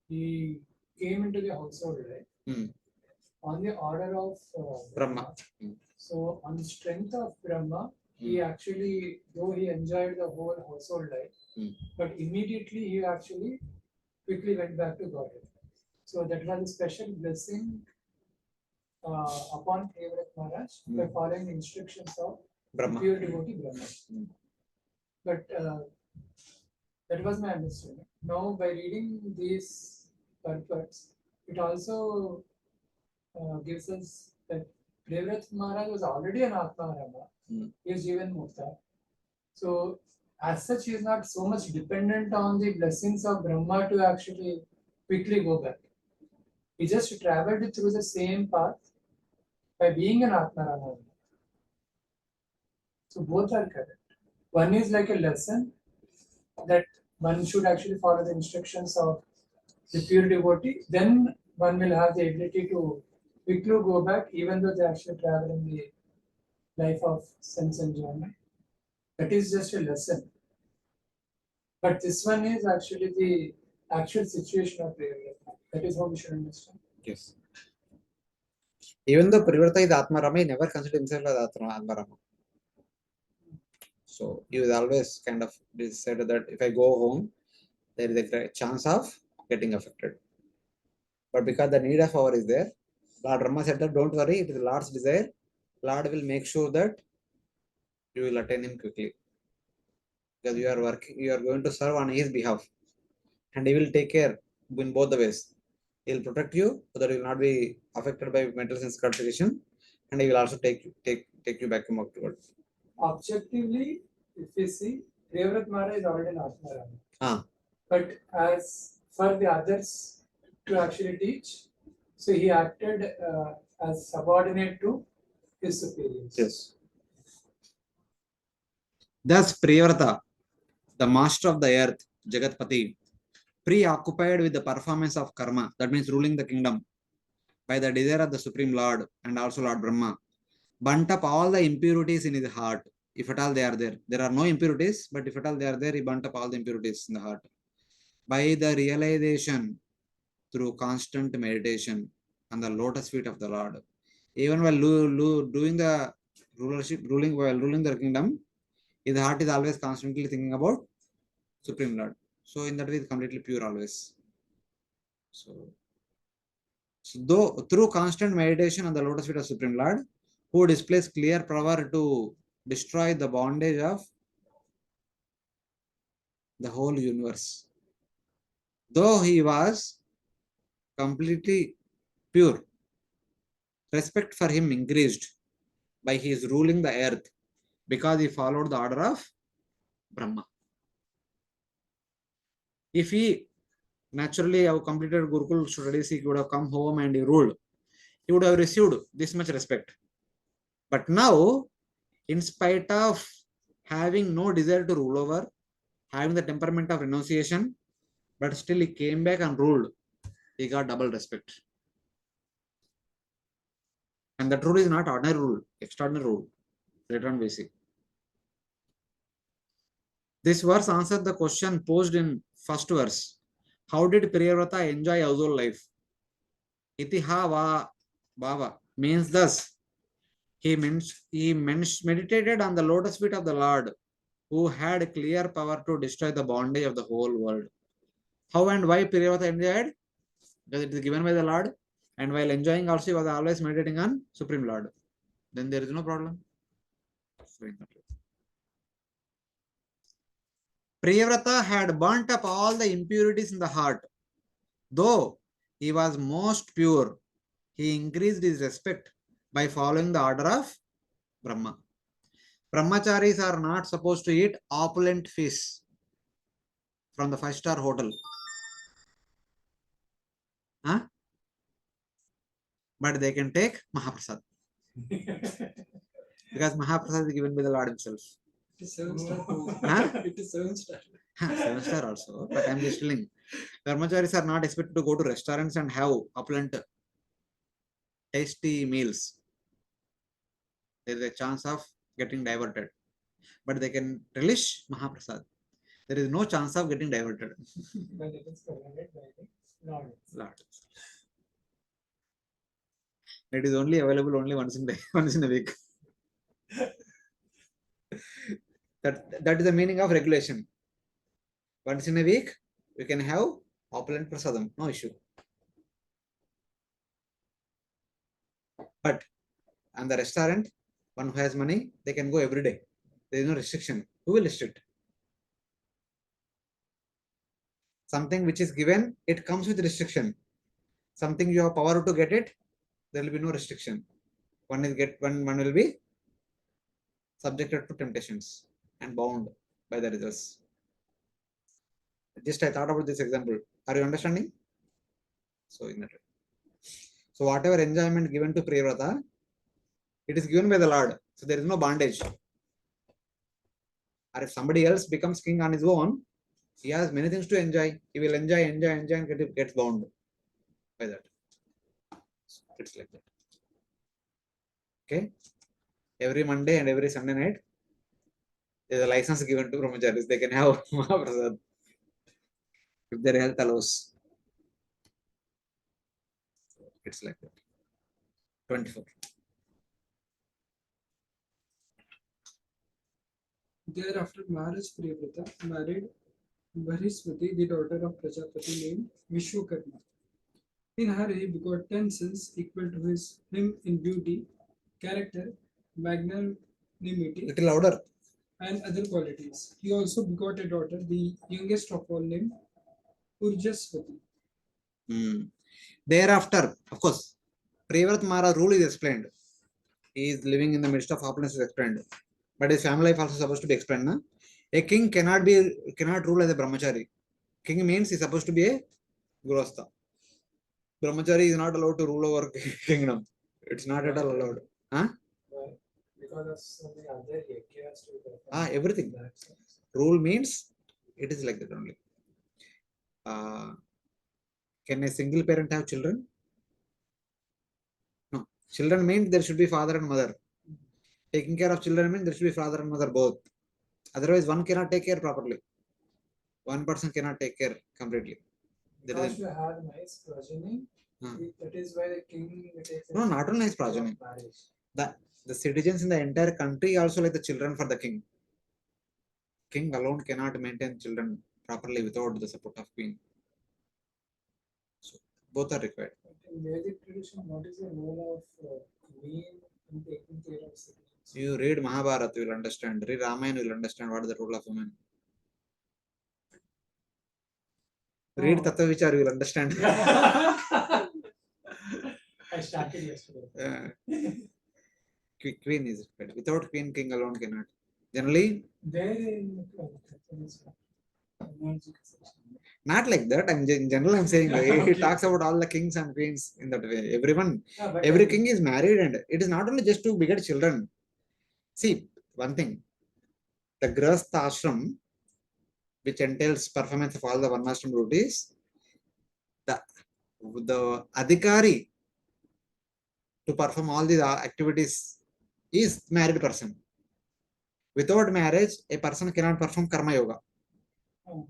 he came into the household, right? Hmm. On the order of Brahma. So, on the strength of Brahma, he actually, though he enjoyed the whole household life, but immediately he actually quickly went back to Godhead. So, that was a special blessing upon Priyavrata Maharaj by following the instructions of Brahma. pure devotee Brahma. But that was my understanding. Now, by reading these purports, it also gives us that Priyavrata Maharaj was already an Atma Rama. He is Jivan Mukta. So, as such, he is not so much dependent on the blessings of Brahma to actually quickly go back. He just traveled through the same path by being an Atma Rama. So, both are correct. One is like a lesson that one should actually follow the instructions of the pure devotee, then one will have the ability to quickly go back, even though they actually travel in the life of sense enjoyment. That is just a lesson. But this one is actually the actual situation of prayer. That is how we should understand. Yes. Even though Priyavrata is Atma Rama, he never considered himself as Atma Rama. So he was always kind of decided that if I go home, there is a great chance of getting affected. But because the need of power is there, Lord Rama said that don't worry, it is the Lord's desire. Lord will make sure that you will attain him quickly. Because you are working, you are going to serve on his behalf. And he will take care in both the ways. He will protect you so that you will not be affected by mental sense gratification. And he will also take you back to God. Objectively, if we see, Priyavrata Maharaj is already an Atma Rama. Ah. But as for the others to actually teach, so he acted as subordinate to his superiors. Yes. Thus, Priyavrata, the master of the earth, Jagatpati, preoccupied with the performance of karma, that means ruling the kingdom, by the desire of the Supreme Lord and also Lord Brahma, burnt up all the impurities in his heart, if at all they are there. There are no impurities, but if at all they are there, he burnt up all the impurities in the heart. By the realization through constant meditation on the lotus feet of the Lord. Even while doing the while ruling the kingdom, his heart is always constantly thinking about Supreme Lord. So in that way, it's completely pure always. So though through constant meditation on the lotus feet of Supreme Lord, who displays clear power to destroy the bondage of the whole universe. Though he was completely pure, respect for him increased by his ruling the earth because he followed the order of Brahma. If he Naturally, have completed Gurukul studies, he would have come home and he ruled. He would have received this much respect. But now, in spite of having no desire to rule over, having the temperament of renunciation, but still he came back and ruled. He got double respect. And that rule is not ordinary rule, extraordinary rule. Later on we see. This verse answered the question posed in first verse. How did Priyavrata enjoy household life? Itiha va bhava means thus. He meditated on the lotus feet of the Lord, who had clear power to destroy the bondage of the whole world. How and why Priyavrata enjoyed? Because it is given by the Lord, and while enjoying also he was always meditating on Supreme Lord. Then there is no problem. Priyavrata had burnt up all the impurities in the heart. Though he was most pure, he increased his respect by following the order of Brahma. Brahmacharis are not supposed to eat opulent fish from the five-star hotel. Huh? But they can take Mahaprasad. Because Mahaprasad is given by the Lord himself. It is 7-star. Huh? It is 7-star. 7-star also. But I'm just telling. Brahmacharis are not expected to go to restaurants and have opulent, tasty meals. There is a chance of getting diverted. But they can relish Mahaprasad. There is no chance of getting diverted. But it is provided by the Lord. Lord. It is only available only once in a week. That is the meaning of regulation. Once in a week, we can have opulent prasadam, no issue. But on the restaurant, one who has money, they can go every day. There is no restriction. Who will restrict? Something which is given, it comes with restriction. Something you have power to get it, there will be no restriction. One will be subjected to temptations and bound by the results. Just I thought about this example. Are you understanding? So in that way. So whatever enjoyment given to Priyavrata, it is given by the Lord. So there is no bondage. Or if somebody else becomes king on his own, he has many things to enjoy. He will enjoy, and gets bound by that. So it's like that. Okay. Every Monday and every Sunday night, there is a license given to Brahmacharis. They can have Mahaprasad if their health allows. It's like that. 24. Thereafter, Maharaj Priyavrata married Bharismati, the daughter of Prajapati named Vishwakarma. In her, he begot 10 sons equal to him in beauty, character, magnanimity, Little louder. and other qualities. He also begot a daughter, the youngest of all, named Urjaswati. Thereafter, of course, Priyavrata Maharaj rule is explained. He is living in the midst of opulence is explained. But his family life also supposed to be explained. Na? A king cannot rule as a brahmachari. King means he's supposed to be a grostha. Brahmachari is not allowed to rule over kingdom. It's not at all allowed. Huh? Why? Because of so many other yagyas to perform. Everything. That sense. Rule means it is like that only. Can a single parent have children? No. Children means there should be father and mother. Taking care of children means there should be father and mother both. Otherwise, one cannot take care properly. One person cannot take care completely. There Because is you have nice progeny, that is why the king takes no, not a nice progeny. The citizens in the entire country also like the children for the king. King alone cannot maintain children properly without the support of queen. So both are required. In Vedic tradition, what is the role of queen in taking care of citizens? You read Mahabharata, you will understand. Read Ramayana, you will understand what is the role of woman. Read Tattva Vichar, you will understand. I started yesterday. Queen is required. Without queen, king alone cannot. Generally, There in Not like that. In general, I'm saying he Okay. talks about all the kings and queens in that way. Everyone, Yeah, but every king is married, and it is not only just to beget children. See, one thing, the Grahastha ashram, which entails performance of all the varnashram duties, the adhikari to perform all the activities is married person. Without marriage, a person cannot perform karma yoga. Oh.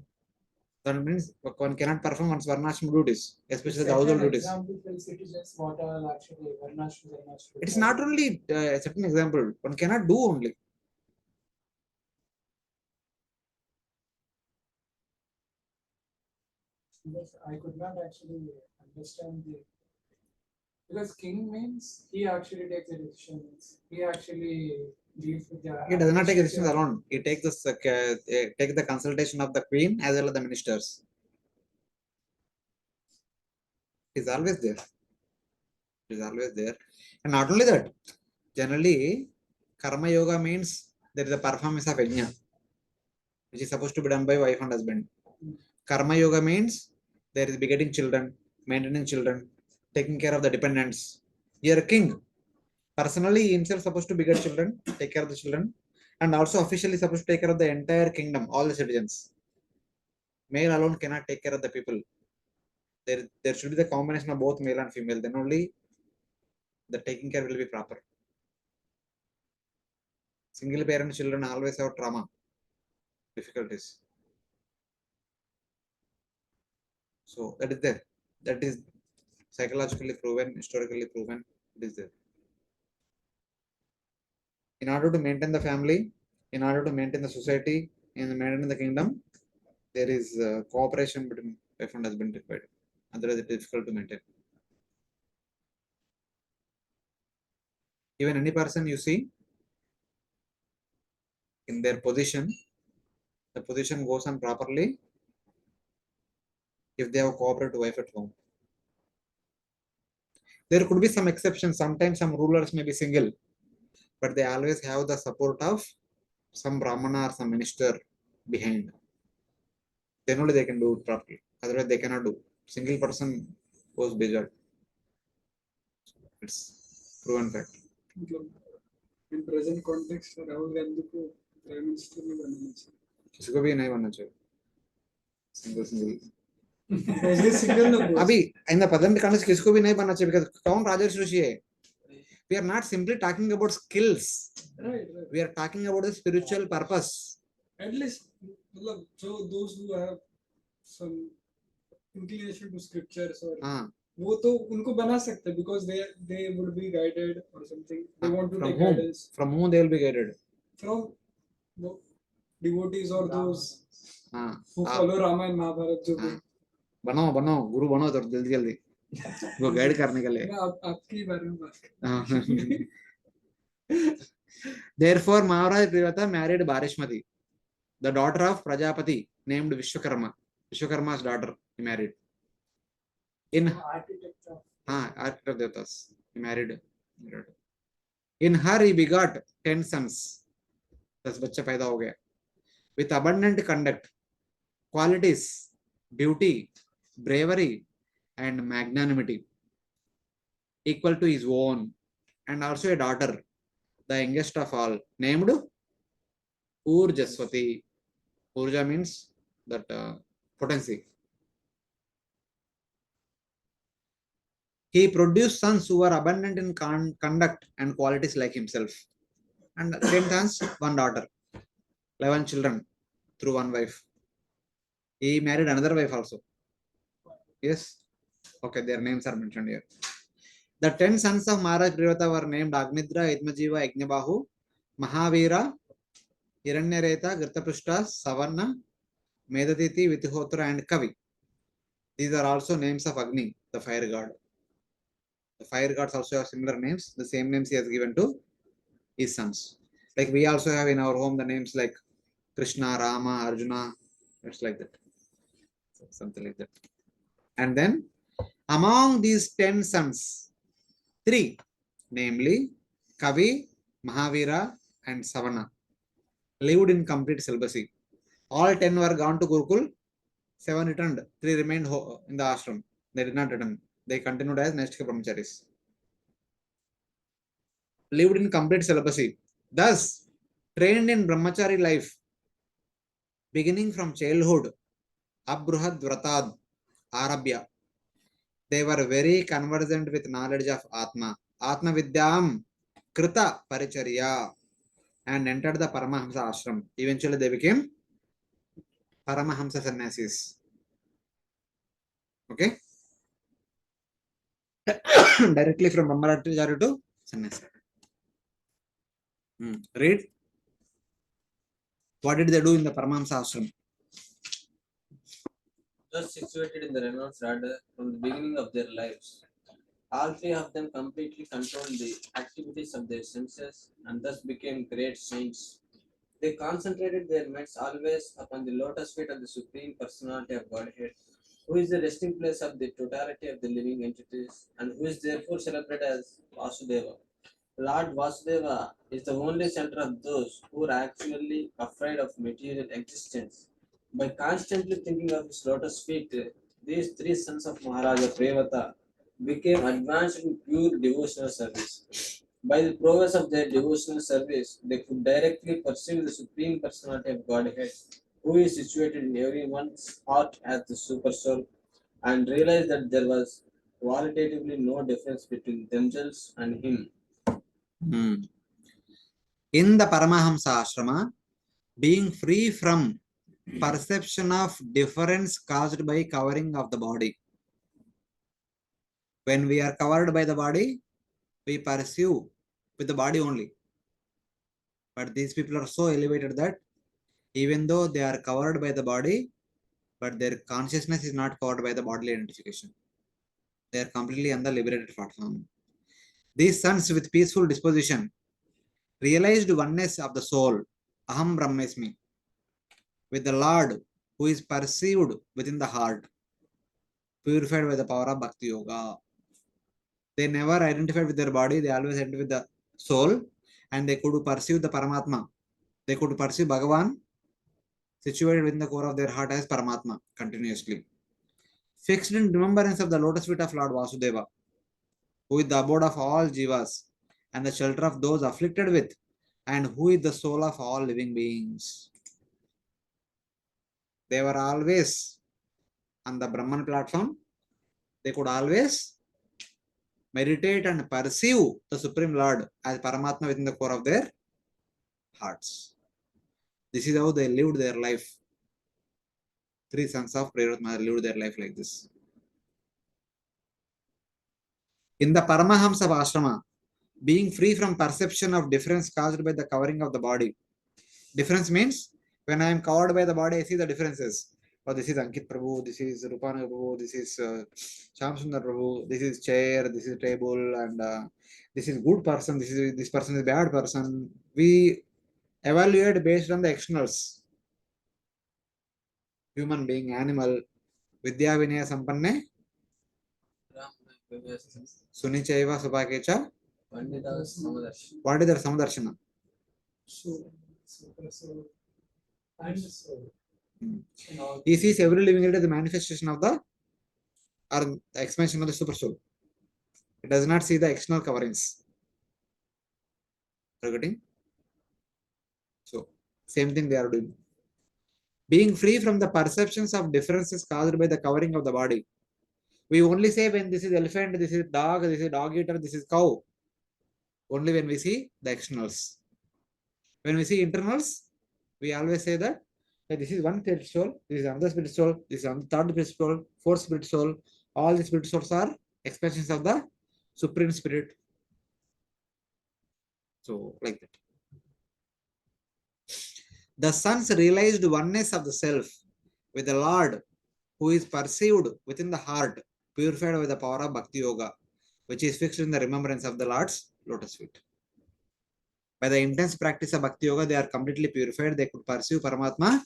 That means one cannot perform one's varnashram duties, especially the set household an duties. example for citizens what are actually Varnashram. It is not only a certain example, one cannot do only. Yes, I could not actually understand the because king means he actually takes the decisions. He actually deals with the He does not take decisions administrative- alone. He takes take the consultation of the queen as well as the ministers. It is always there. It is always there. And not only that, generally, karma yoga means there is a performance of yajna, which is supposed to be done by wife and husband. Karma yoga means there is begetting children, maintaining children, taking care of the dependents. You are a king. Personally, he himself supposed to beget children, take care of the children, and also officially supposed to take care of the entire kingdom, all the citizens. Male alone cannot take care of the people. There should be the combination of both male and female. Then only the taking care will be proper. Single parent children always have trauma, difficulties. So that is there. That is psychologically proven, historically proven. It is there. In order to maintain the family, in order to maintain the society, and maintain the kingdom, there is cooperation between wife and husband required. Otherwise, it is difficult to maintain. Even any person you see in their position, the position goes on properly if they have cooperative wife at home. There could be some exceptions. Sometimes some rulers may be single, but they always have the support of some brahmana or some minister behind. Then only they can do it properly. Otherwise, they cannot do. Single person goes bejeweled. It's proven fact. मतलब in present context Rahul Gandhi को prime minister नहीं बनाना चाहिए किसी को भी नहीं बनना चाहिए. Single single. because he single ना boss. अभी in the present context किसी को भी नहीं बनना चाहिए because कौन राजर्षि है? We are not simply talking about skills. Right. We are talking about the spiritual purpose. At least मतलब so those who have some inclination to scriptures or हाँ. वो तो उनको बना सकते हैं because they would be guided or something. They want to From take whom? guidance From whom they will be guided? from devotees or those हाँ. who आप follow Ramayana Mahabharata जो भी हाँ. बनो बनो गुरु बनो तो जल्दी जल्दी वो गाइड करने के लिए. मैं आपके बारे में बात कर हाँ. Therefore, Maharaja Priyavrata married Barishmati, the daughter of Prajapati, named Vishwakarma. Vishwakarma's daughter he married. In architect of architect of Devatas, he married. In her he begot 10 sons. 10 बच्चे पैदा हो गए. With abundant conduct, qualities, beauty, bravery, and magnanimity equal to his own, and also a daughter, the youngest of all, named Urjaswati. Urja means that potency. He produced sons who were abundant in conduct and qualities like himself. And 10 sons, one daughter, 11 children through one wife. He married another wife also. Yes? Okay, their names are mentioned here. The 10 sons of Maharaj Priyavrata were named Agnidra, Idmajiva, Yajnabahu, Mahavira, Hiranyareta, Gritaprushta, Savarna, Medaditi, Vitihotra, and Kavi. These are also names of Agni, the fire god. The fire gods also have similar names. The same names he has given to his sons. Like we also have in our home the names like Krishna, Rama, Arjuna. It's like that. Something like that. And then among these 10 sons, 3, namely Kavi, Mahavira, and Savana, lived in complete celibacy. All 10 were gone to Gurukul, 7 returned, 3 remained in the ashram. They did not return. They continued as Naistika Brahmacharis. Lived in complete celibacy. Thus, trained in Brahmachari life, beginning from childhood, Abruhad Vratad, Arabhya. They were very conversant with knowledge of Atma. Atma Vidyam Krita Paricharya and entered the Paramahamsa ashram. Eventually, they became Paramahamsa sannyasis. Okay? Directly from Brahmacharya to sannyasi. Read. What did they do in the Paramahamsa ashram? Thus situated in the renounced radar from the beginning of their lives. All three of them completely controlled the activities of their senses and thus became great saints. They concentrated their minds always upon the lotus feet of the Supreme Personality of Godhead, who is the resting place of the totality of the living entities and who is therefore celebrated as Vasudeva. Lord Vasudeva is the only center of those who are actually afraid of material existence. By constantly thinking of his lotus feet, these three sons of Maharaja Priyavrata became advanced in pure devotional service. By the prowess of their devotional service, they could directly perceive the Supreme Personality of Godhead, who is situated in everyone's heart as the Super Soul, and realize that there was qualitatively no difference between themselves and him. In the Paramahamsa ashrama, being free from perception of difference caused by covering of the body. When we are covered by the body, we perceive with the body only. But these people are so elevated that even though they are covered by the body, but their consciousness is not covered by the bodily identification. They are completely on the liberated platform. These sons with peaceful disposition realized oneness of the soul, Aham Brahmasmi, with the Lord who is perceived within the heart, purified by the power of Bhakti Yoga. They never identified with their body, they always identified with the soul, and they could perceive the Paramatma. They could perceive Bhagavan situated within the core of their heart as Paramatma continuously. Fixed in remembrance of the lotus feet of Lord Vasudeva, who is the abode of all jivas and the shelter of those afflicted with, and who is the soul of all living beings. They were always on the Brahman platform. They could always meditate and perceive the Supreme Lord as Paramatma within the core of their hearts. This is how they lived their life. Three sons of Priyavrata lived their life like this. In the Paramahamsa Ashrama, being free from perception of difference caused by the covering of the body. Difference means when I am covered by the body, I see the differences. Oh, this is Ankit Prabhu, this is Rupana Prabhu, this is Sham Sundar Prabhu, this is chair, this is table, and this is good person, this person is bad person. We evaluate based on the externals. Human being, animal, Vidya Vinaya Sampanne, Sunichaiva Supakecha. What is their Samadarshana? So, so, and so. He sees every living entity as the manifestation of the or the expansion of the super soul. It does not see the external coverings. Are you getting? So, same thing they are doing. Being free from the perceptions of differences caused by the covering of the body. We only say when this is elephant, this is dog, this is dog eater, this is cow. Only when we see the externals. When we see internals, we always say that this is one spirit soul, this is another spirit soul, this is third spirit soul, fourth spirit soul. All the spirit souls are expressions of the Supreme Spirit. So, like that. The sons realized oneness of the self with the Lord who is perceived within the heart, purified by the power of Bhakti Yoga, which is fixed in the remembrance of the Lord's lotus feet. By the intense practice of Bhakti Yoga, they are completely purified. They could perceive Paramatma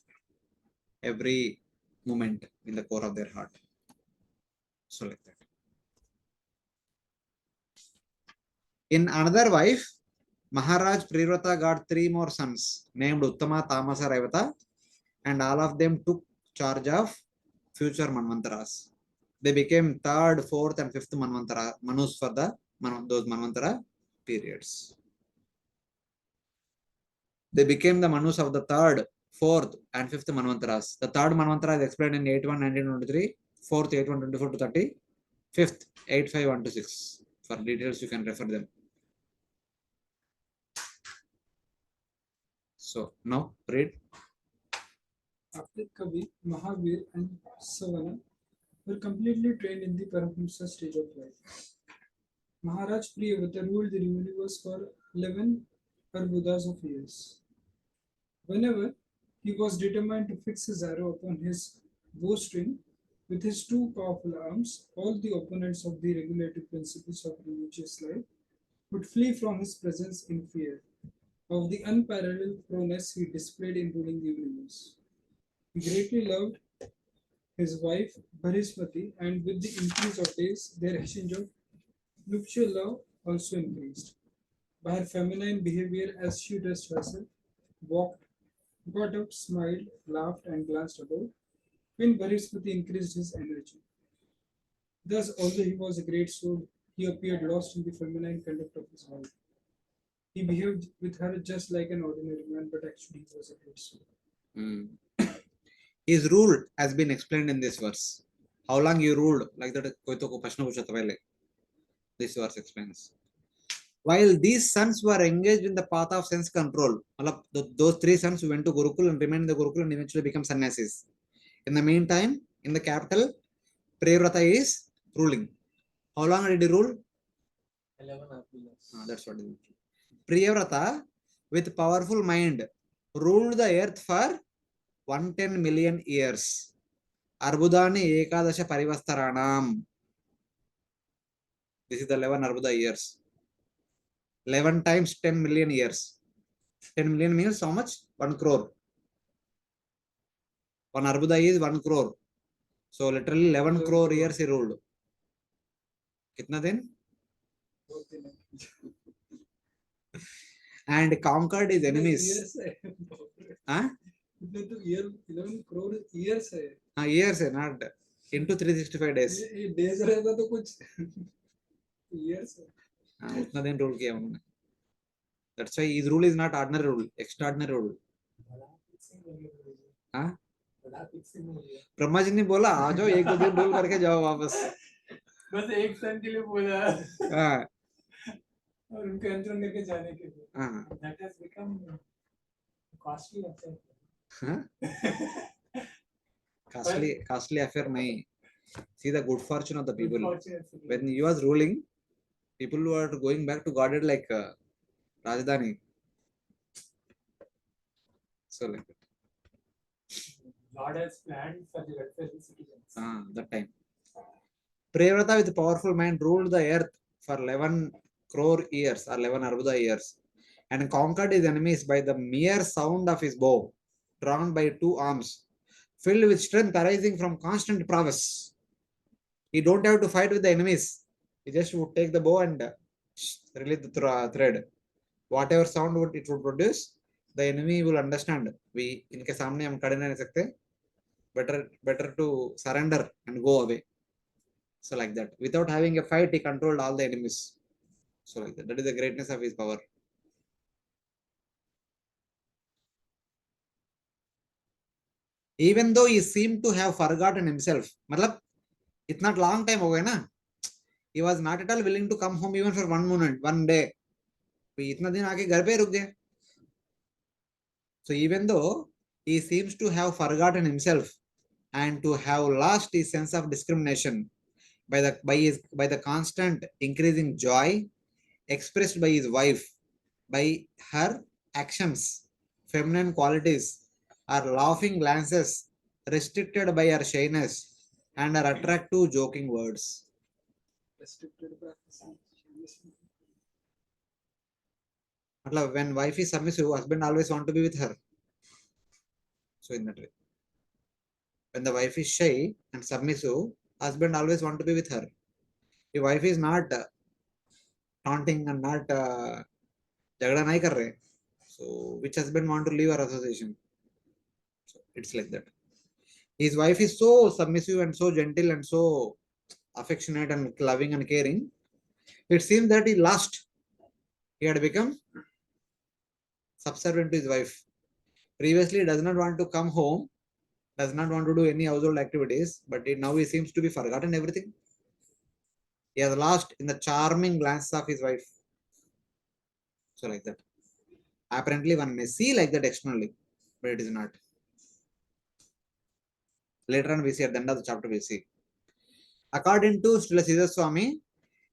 every moment in the core of their heart. So, like that. In another wife, Maharaj Priyavrata got three more sons named Uttama, Tamasa, Raivata, and all of them took charge of future manvantaras. They became third, fourth, and fifth manvantara manus for the those manvantara periods. They became the manus of the third, fourth, and fifth manvantaras. The third manvantara is explained in 81, 1923, fourth 81, 24 to 30, fifth 85, 1 to 6. For details, you can refer them. So now read. After Kavi, Mahavir, and Savana were completely trained in the Parahamsa stage of life. Maharaj Priyavrata ruled the universe for 11 arbudas of years. Whenever he was determined to fix his arrow upon his bowstring with his two powerful arms, all the opponents of the regulative principles of religious life would flee from his presence in fear of the unparalleled prowess he displayed in ruling the universe. He greatly loved his wife Bharismati, and with the increase of days, their exchange of nuptial love also increased. By her feminine behavior as she dressed herself, walked, got up, smiled, laughed, and glanced about, Queen Bharismati increased his energy. Thus, although he was a great soul, he appeared lost in the feminine conduct of his wife. He behaved with her just like an ordinary man, but actually he was a great soul. His rule has been explained in this verse. How long you ruled, like that, this verse explains. While these sons were engaged in the path of sense control, those three sons went to Gurukul and remained in the Gurukul and eventually become sannyasis. In the meantime, in the capital, Priyavrata is ruling. How long did he rule? 11 happy years. That's what it is. Priyavrata, with powerful mind, ruled the earth for 110 million years. Arbudani Ekadasha Parivastaranam. This is the 11 Arbuda years. 11 times 10 million years. 10 million means how much? 1 crore. 1 Arbuda is 1 crore. So literally 11 crore years he ruled. Kitna din? And conquered his enemies. Huh? 11 crore years है. Years, not into 365 days. ये days रहता तो कुछ years है. उतना दिन rule किया उन्होंने. That's why his rule is not ordinary rule, extraordinary rule. हाँ? ब्रह्मा जी ने बोला आ जाओ एक दो दिन रूल करके जाओ वापस. बस एक सन के लिए बोला. हाँ. और उनके अंतर लेके जाने के लिए. हाँ. That has become costly affair. हाँ? costly affair नहीं. See the good fortune of the people. When he was ruling, people were going back to Godhead like Rajdhani. So like that. God has planned for the welfare of the citizens. That time. Priyavrata with powerful mind ruled the earth for 11 crore years or 11 Arbuda years and conquered his enemies by the mere sound of his bow, drawn by two arms, filled with strength arising from constant prowess. He don't have to fight with the enemies. He just would take the bow and release the thread. Whatever sound it would produce, the enemy will understand. We इनके सामने हम खड़े नहीं रह सकते. Better to surrender and go away. So like that, without having a fight, he controlled all the enemies. So like that, that is the greatness of his power. Even though he seemed to have forgotten himself, मतलब इतना long time हो गया ना, he was not at all willing to come home even for one moment, one day. इतना दिन आके घर पे रुक गए. So even though he seems to have forgotten himself and to have lost his sense of discrimination by the constant increasing joy expressed by his wife, by her actions, feminine qualities, her laughing glances, restricted by her shyness, and her attractive joking words. Restricted by When wife is submissive, husband always want to be with her. So in that way. When the wife is shy and submissive, husband always want to be with her. If wife is not taunting and not झगड़ा नहीं कर रहे, so which husband want to leave our association? So It's like that. His wife is so submissive and so gentle and so affectionate and loving and caring. It seems that he lost. He had become subservient to his wife. Previously, he does not want to come home, does not want to do any household activities, but now he seems to be forgotten everything. He has lost in the charming glance of his wife. So, like that. Apparently, one may see like that externally, but it is not. Later on, we see at the end of the chapter, we see. According to Srila Siddha Swami,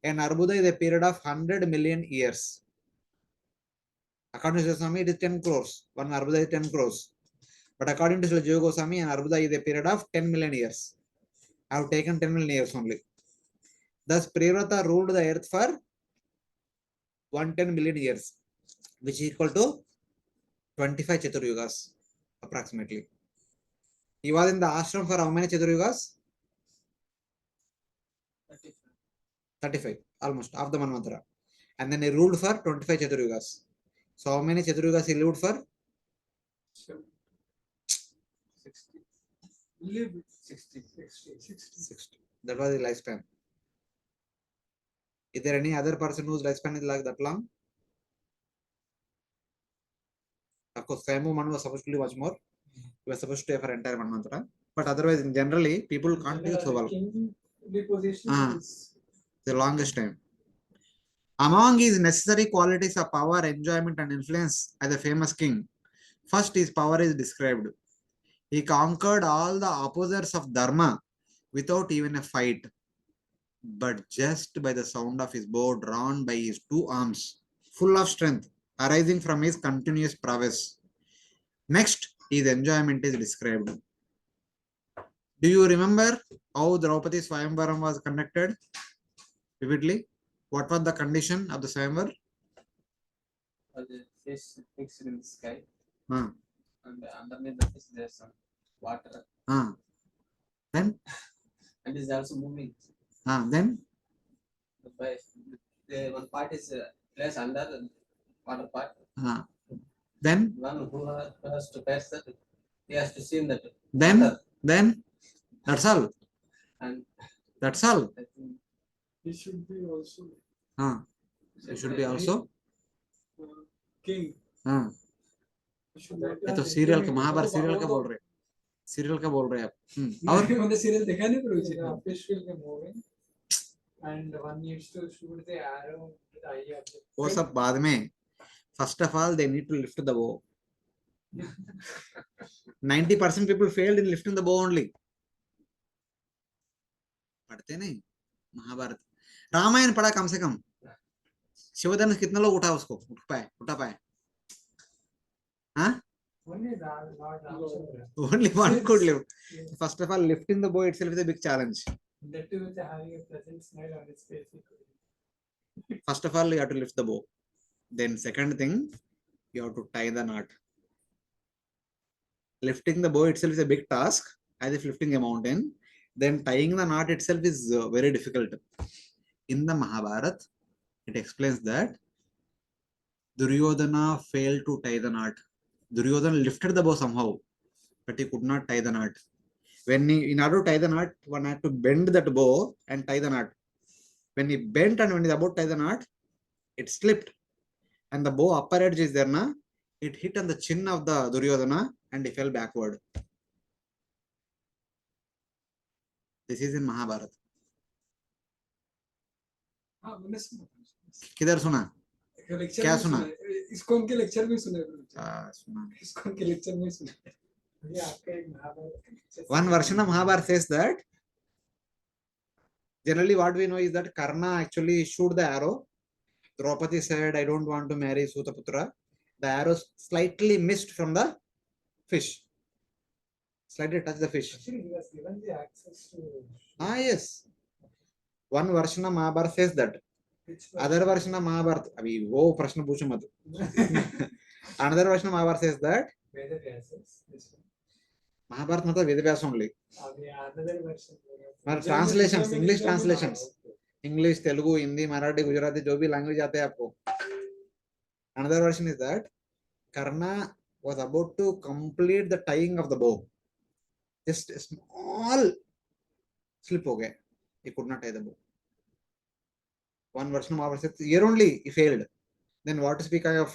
an Arbuda is a period of 100 million years. According to Srila Swami, it is 10 crores. One Arbuda is 10 crores. But according to Srila Jiva Goswami, an Arbuda is a period of 10 million years. I have taken 10 million years only. Thus, Priyavrata ruled the earth for 110 million years, which is equal to 25 Chaturyugas, approximately. He was in the ashram for how many Chaturyugas? 35, almost, half the Manvantara. And then he ruled for 25 Chaturyugas. So, how many Chaturyugas he lived for? 60. Live 60. 60. That was the lifespan. Is there any other person whose lifespan is like that long? Of course, Swayambhu Manu was supposed to live much more. He was supposed to stay for entire Manvantara. But otherwise, generally, people can't live so well. King deposition is The longest time. Among his necessary qualities of power, enjoyment, and influence as a famous king, first his power is described. He conquered all the opposers of Dharma without even a fight, but just by the sound of his bow drawn by his two arms, full of strength, arising from his continuous prowess. Next, his enjoyment is described. Do you remember how Draupadi Swayamvaram was conducted vividly? What was the condition of the Swayamvar? The fish fixed in the sky, Uh, and underneath the fish there's some water, then, and is also moving. then, The one part is placed under the water part. then, One who has to pass that, he has to see that then, water, then, that's all. and That's all. I think he should be also You should be also. king. He should not ये तो serial का Mahabharat serial का बोल रहे serial का बोल रहे आप और मैंने सीरियल देखा नहीं पर मुझे fish will be moving and one needs to shoot the arrow to the eye of the वो सब बाद में first of all they need to lift the bow 90% people failed in lifting the bow only पढ़ते नहीं महाभारत रामायण पढ़ा कम से कम शिवधनुष कितने लोग उठा पाए हाँ only one could live. First of all, lifting the bow itself is a big challenge. that too with having a pleasant smile on his face. First of all, you have to lift the bow. Then second thing, you have to tie the knot. Lifting the bow itself is a big task, as if lifting a mountain. Then tying the knot itself is very difficult. In the Mahabharata, it explains that Duryodhana failed to tie the knot. Duryodhana lifted the bow somehow, but he could not tie the knot. In order to tie the knot, one had to bend that bow and tie the knot. When he bent and when he about to tie the knot, it slipped. And the bow upper edge is there, na? It hit on the chin of the Duryodhana and he fell backward. This is in Mahabharata. किधर सुना क्या सुना इसको उनके lecture में सुना सुना इसको उनके लेक्चर में सुना one version of Mahabharata says that generally what we know is that Karna actually shoot the arrow. Draupadi said, I don't want to marry Sutaputra. The arrow slightly missed from the fish. Slightly touched the fish. Actually, he was given the access to. Yes. One version of Mahabharata says that. Other version of Mahabharata, abhi wo prashna pucho mat. Another version of Mahabharata says that. Mahabharata matlab Veda Vyasa only. Another version. Translations, English translations. English, Telugu, Hindi, Marathi, Gujarati, जो भी language आते हैं आपको. Another version is that Karna was about to complete the tying of the bow. Just a small slip हो गया. He could not tie the bow. One version of Mahabharata says here only he failed. Then what to speak of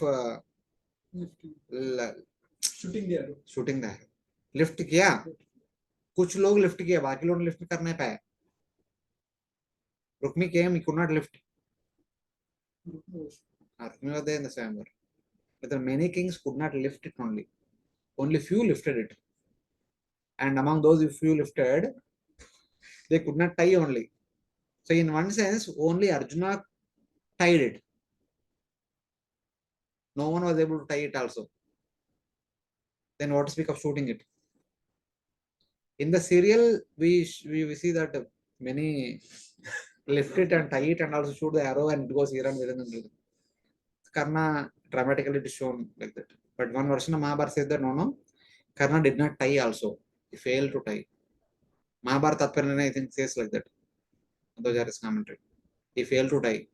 shooting the arrow. shooting the arrow? Lift किया, कुछ लोग lift किया, बाकी लोग lift कर नहीं पाए. Rukmi came, he could not lift. Rukmi was there in the Swayamvar. But the many kings could not lift it only. Only few lifted it. And among those few lifted, they could not tie only. So in one sense, only Arjuna tied it. No one was able to tie it also. Then what to speak of shooting it? In the serial, we see that many lift it and tie it and also shoot the arrow and it goes here and there. And Karna dramatically it is shown like that. But one version of Mahabharata says that no, Karna did not tie also. He failed to tie. Mahabharata Tatparana, I think, says like that. Those are his commentary. He failed to tie.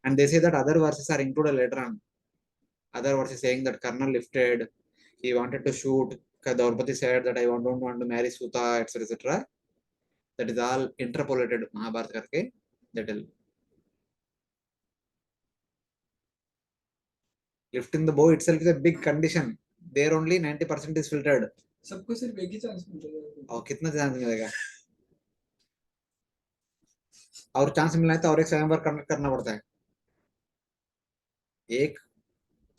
And they say that other verses are included later on. Other verses saying that Karna lifted, he wanted to shoot. Draupadi said that I don't want to marry Suta, etc. etc. That is all interpolated Mahabharata karke. That will lifting the bow itself is a big condition. There only 90% is filtered. सबको सिर्फ एक ही chance मिलता है. और कितना chance मिलेगा? और chance मिलना है तो और एक स्वयंवर करना पड़ता है. एक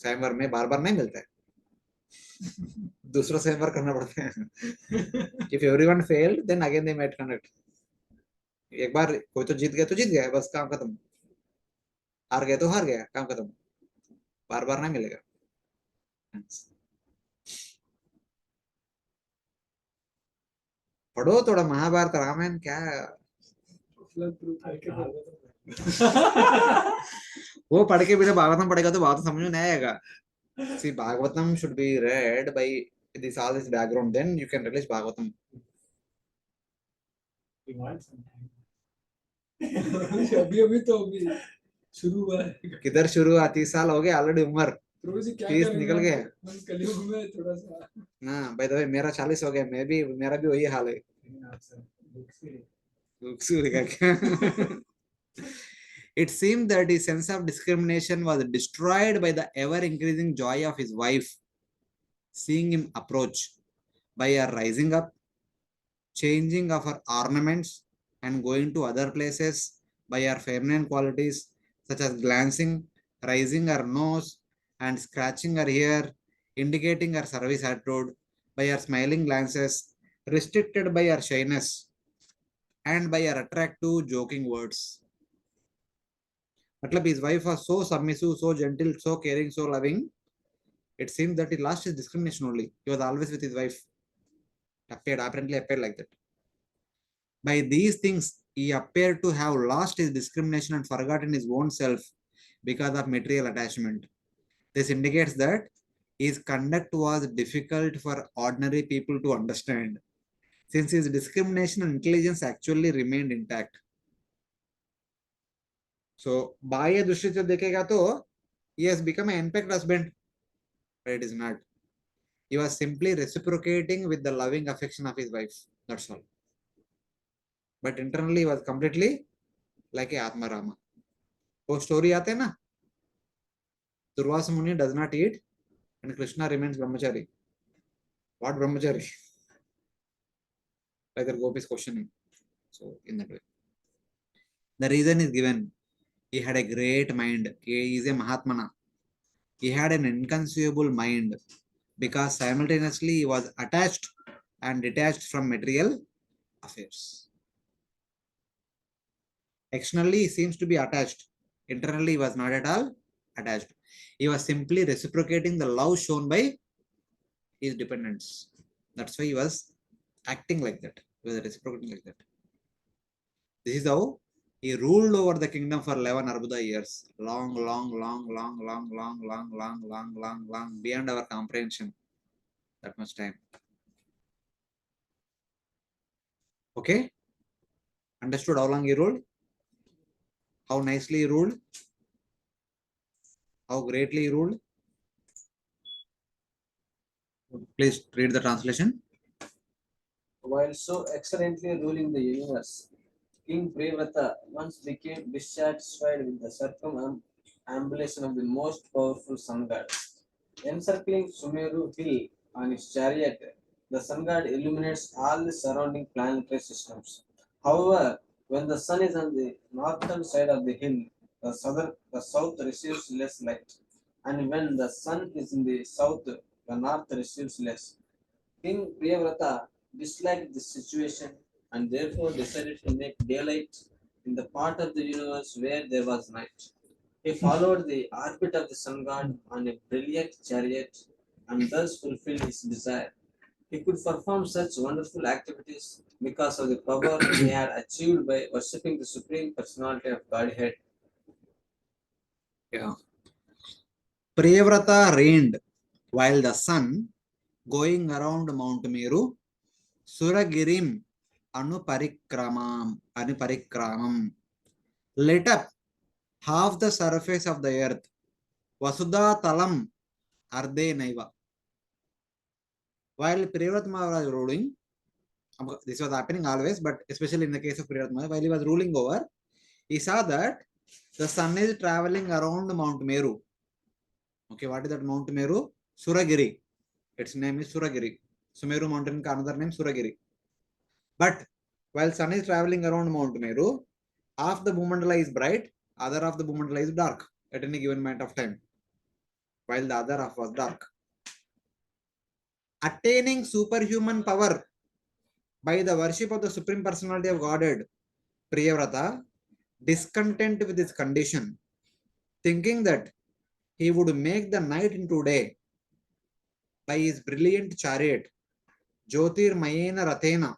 स्वयंवर में बार बार नहीं मिलता है. दूसरा स्वयंवर करना पड़ता है. If everyone failed, then again they might conduct. एक बार कोई तो जीत गया बस काम खत्म. हार गया तो हार गया, काम खत्म. बार बार नहीं मिलेगा. पढ़ो थोड़ा महाभारत रामायण क्या वो पढ़ के बिना भागवतम पढ़ेगा तो भागवतम समझ में नहीं आएगा. See, Bhagavatam should be read by this all this background. Then you can release Bhagavatam. अभी तो अभी शुरू हुआ है. किधर शुरू हुआ? 30 साल हो गए ऑलरेडी उम्र. प्रभु जी क्या 30 करेंगे? निकल गया. हम कलयुग में थोड़ा सा. ना बाय द वे मेरा 40 हो गया. मेरा भी वही हाल है. It seemed that his sense of discrimination was destroyed by the ever-increasing joy of his wife, seeing him approach, by her rising up, changing of her ornaments, and going to other places, by her feminine qualities, such as glancing, raising her nose, and scratching her hair, indicating her service attitude, by her smiling glances, restricted by her shyness, and by her attractive, joking words. Matlab, his wife was so submissive, so gentle, so caring, so loving. It seemed that he lost his discrimination only. He was always with his wife. Apparently appeared like that. By these things, he appeared to have lost his discrimination and forgotten his own self because of material attachment. This indicates that his conduct was difficult for ordinary people to understand, since his discrimination and intelligence actually remained intact. So, बाह्य दृष्टि से देखेगा तो he has become an perfect husband, but it is not. He was simply reciprocating with the loving affection of his wife. That's all. But internally, he was completely like a Atma Rama. वो story आते हैं ना, Durvasa Muni does not eat and Krishna remains brahmachari. What brahmachari? Like the Gopi is questioning. So, in that way. The reason is given. He had a great mind. He is a Mahatmana. He had an inconceivable mind because simultaneously he was attached and detached from material affairs. Externally, he seems to be attached. Internally, he was not at all attached. He was simply reciprocating the love shown by his dependents. That's why he was acting like that. He was reciprocating like that. This is how he ruled over the kingdom for 11 Arbuda years. Long, beyond our comprehension. That much time. Okay? Understood how long he ruled? How nicely he ruled? How greatly he ruled? Please read the translation. While so excellently ruling the universe, King Priyavrata once became dissatisfied with the circumambulation of the most powerful sun god. Encircling Sumeru hill on his chariot, the sun god illuminates all the surrounding planetary systems. However, when the sun is on the northern side of the hill, the south receives less light, and when the sun is in the south, the north receives less. King Priyavrata disliked this situation and therefore decided to make daylight in the part of the universe where there was night. He followed the orbit of the sun god on a brilliant chariot and thus fulfilled his desire. He could perform such wonderful activities because of the power he had achieved by worshipping the Supreme Personality of Godhead. Yeah. Priyavrata reigned while the sun going around Mount Meru, Suragirim Anuparikramam lit up half the surface of the earth. Vasudha Talam Arde Naiva. While Priyavrata was ruling, this was happening always, but especially in the case of Priyavrata, while he was ruling over, he saw that the sun is traveling around Mount Meru. Okay, what is that Mount Meru? Suragiri. Its name is Suragiri. Sumeru mountain another name Suragiri. But while sun is traveling around Mount Meru, half the Bhumandala is bright, other half the Bhumandala is dark at any given moment of time, while the other half was dark. Attaining superhuman power by the worship of the Supreme Personality of Godhead, Priyavrata, discontent with his condition, thinking that he would make the night into day by his brilliant chariot, Jyotir Mayena Rathena,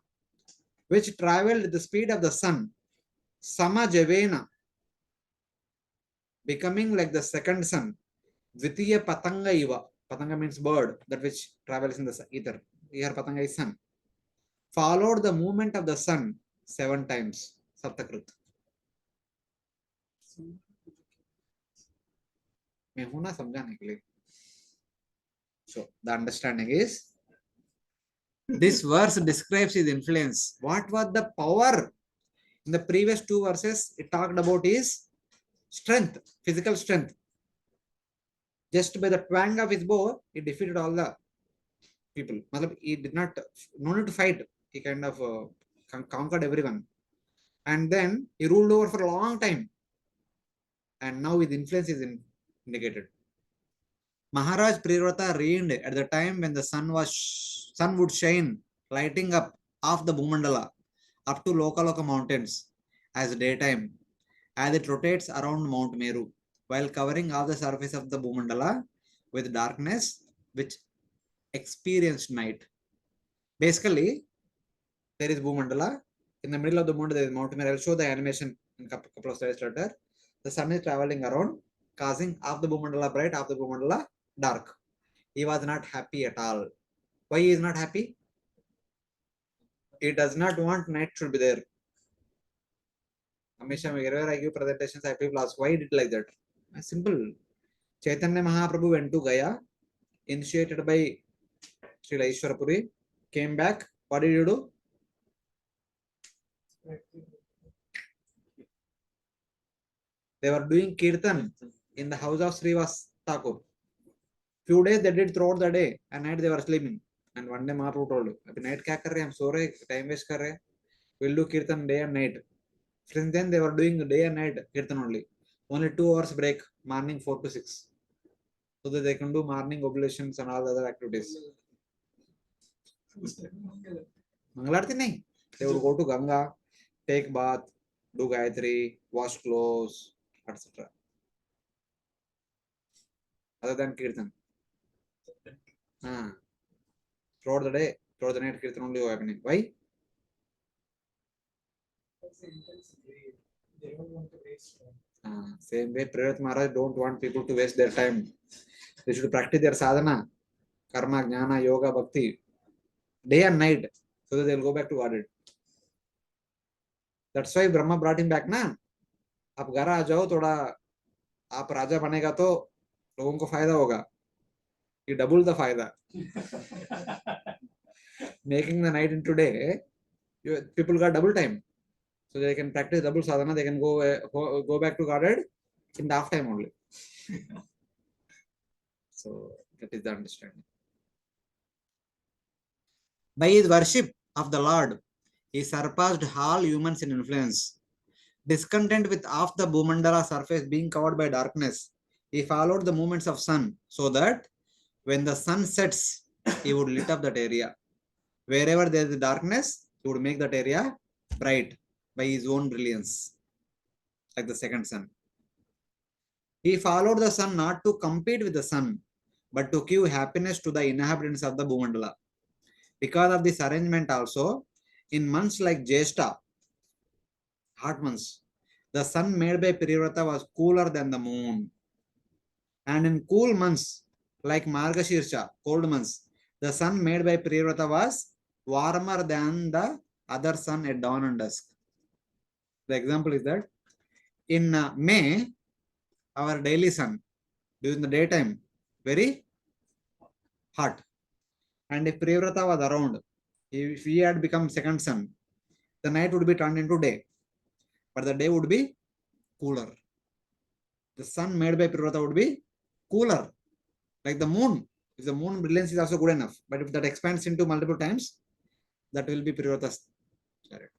which traveled at the speed of the sun, Sama Javena, becoming like the second sun, Dvitiya Patanga Iva. Patanga means bird, that which travels in the ether. Here Patanga is sun. Followed the movement of the sun 7 times. Saptakrut. मैं हूं ना समझाने के लिए. So the understanding is this verse describes his influence. What was the power? In the previous 2 verses, it talked about his strength, physical strength. Just by the twang of his bow, he defeated all the people. He did not, no need to fight. He kind of conquered everyone. And then he ruled over for a long time. And now his influence is indicated. Maharaj Priyavrata reigned at the time when the sun would shine, lighting up half the Bhumandala up to Lokaloka mountains as daytime, as it rotates around Mount Meru, while covering all the surface of the Bhumandala with darkness, which experienced night. Basically, there is Bhumandala. In the middle of the Bhumandala, there is Mount Meru. I will show the animation in a couple of slides later. The sun is traveling around, causing half the Bhumandala bright, half the Bhumandala dark. He was not happy at all. Why he is not happy? He does not want night should be there. Amisha, wherever I give presentations, I people ask, why he did like that? Simple. Chaitanya Mahaprabhu went to Gaya, initiated by Srila Ishwarapuri, came back. What did you do? They were doing kirtan in the house of Srivas Thakur. Few days they did throughout the day, and night they were sleeping. And one day Mahaprabhu told, "Abhi night kya kar rahe? I'm so time waste kar rahe. We'll do kirtan day and night." Since then they were doing day and night kirtan only. Only 2 hours break, morning 4 to 6. So that they can do morning oblations and all other activities. Mangalarti nahi. They would go to Ganga, take bath, do Gayatri, wash clothes, etc. Other than kirtan. Throughout the day, throughout the night, kirtan only happening. Why? They don't want to waste time. Same way, Priyavrata Maharaj don't want people to waste their time. They should practice their sadhana, karma, jnana, yoga, bhakti, day and night, so that they'll go back to Godhead. That's why Brahma brought him back, ना? आप घर आ जाओ थोड़ा, आप राजा बनेगा तो लोगों को फायदा होगा. You double the fayda. Making the night into day, people got double time. So they can practice double sadhana, they can go back to Godhead in the half time only. So that is the understanding. By his worship of the Lord, he surpassed all humans in influence. Discontent with half the Bhumandala surface being covered by darkness, he followed the movements of sun so that when the sun sets, he would lit up that area. Wherever there is darkness, he would make that area bright by his own brilliance, like the second sun. He followed the sun not to compete with the sun, but to give happiness to the inhabitants of the Bhumandala. Because of this arrangement also, in months like Jeshta, hot months, the sun made by Priyavrata was cooler than the moon. And in cool months like Margashirsha, cold months, the sun made by Priyavrata was warmer than the other sun at dawn and dusk. The example is that in May, our daily sun during the daytime very hot, and if Priyavrata was around, if he had become second sun, the night would be turned into day, but the day would be cooler. The sun made by Priyavrata would be cooler, like the moon. If the moon brilliance is also good enough, but if that expands into multiple times, that will be Priyavrata's chariot.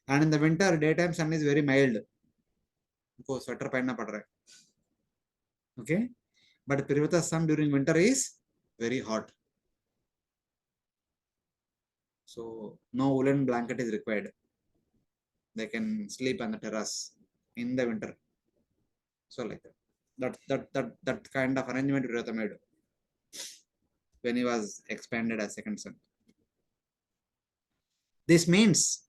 And in the winter, daytime sun is very mild. Sweater pehna pad raha hai. Okay, but Priyavrata's sun during winter is very hot. So no woolen blanket is required. They can sleep on the terrace in the winter. So like that kind of arrangement Priyavrata made when he was expanded as second son. This means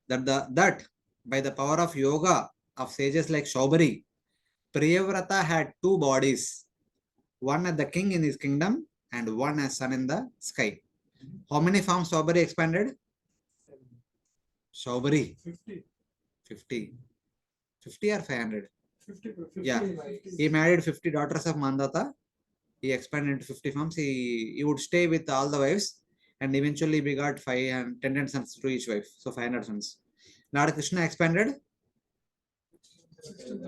that by the power of yoga of sages like Shaubari, Priyavrata had two bodies, one as the king in his kingdom and one as sun in the sky. How many forms Shaubari expanded? Shaubari 50. 50. 50 or 500? 50. Yeah. He married 50 daughters of Mandata. He expanded into 50 forms. He would stay with all the wives and eventually begot 5 and 10 sons to each wife. So 500 sons. Lord Krishna expanded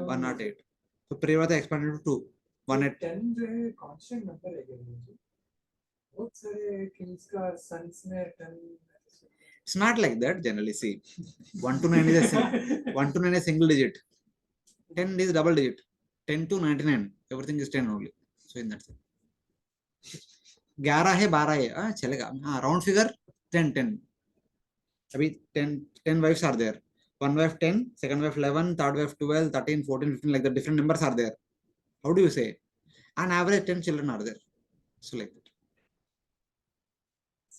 108. So Priyavrata expanded to 2. 108. 10 जो है constant number है क्या मुझे? बहुत सारे kings का sons में 10 It's not like that generally. See, 1 to 9 is a 1 to 9 is single digit. 10 is double digit. 10 to 99. Everything is 10 only. So in that sense. 11 है 12 है चलेगा हाँ राउंड फिगर 10 10 अभी 10 wives are there, one wife 10, second wife 11, third wife 12, 13, 14, 15, like the different numbers are there. How do you say? On average 10 children are there. So like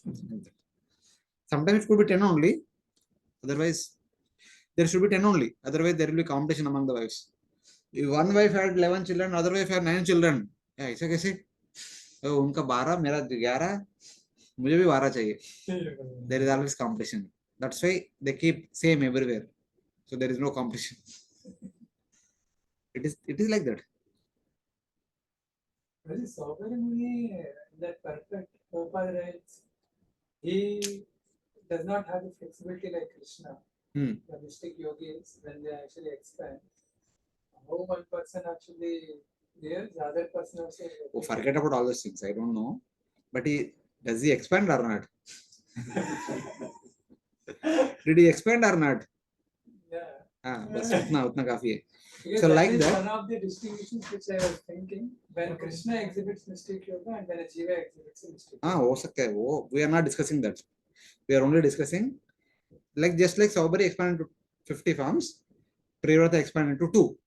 that. Sometimes it could be 10 only, otherwise there should be 10 only, otherwise there will be competition among the wives. If one wife had 11 children, other wife had 9 children, ऐसा कैसे? उनका 12 मेरा 11 मुझे भी 12 चाहिए. There is always competition. That's why they keep same everywhere. So there is no competition. It is like that. Saubari Muni, that perfect Gopal rights, he does not have the flexibility like Krishna. The mystic yogis, when they actually expand, how one person actually there, the other person also. Oh, forget about all those things. I don't know. But does he expand or not? Did he expand or not? Yeah. बस उतना काफी है. Because So that like is that. one of the distinctions which I was thinking when Krishna exhibits mystic yoga and when a Jiva exhibits mystic yoga. हो सकता है वो. We are not discussing that. We are only discussing like just like Saubari expanded to 50 forms, Priyavrata expanded to 2.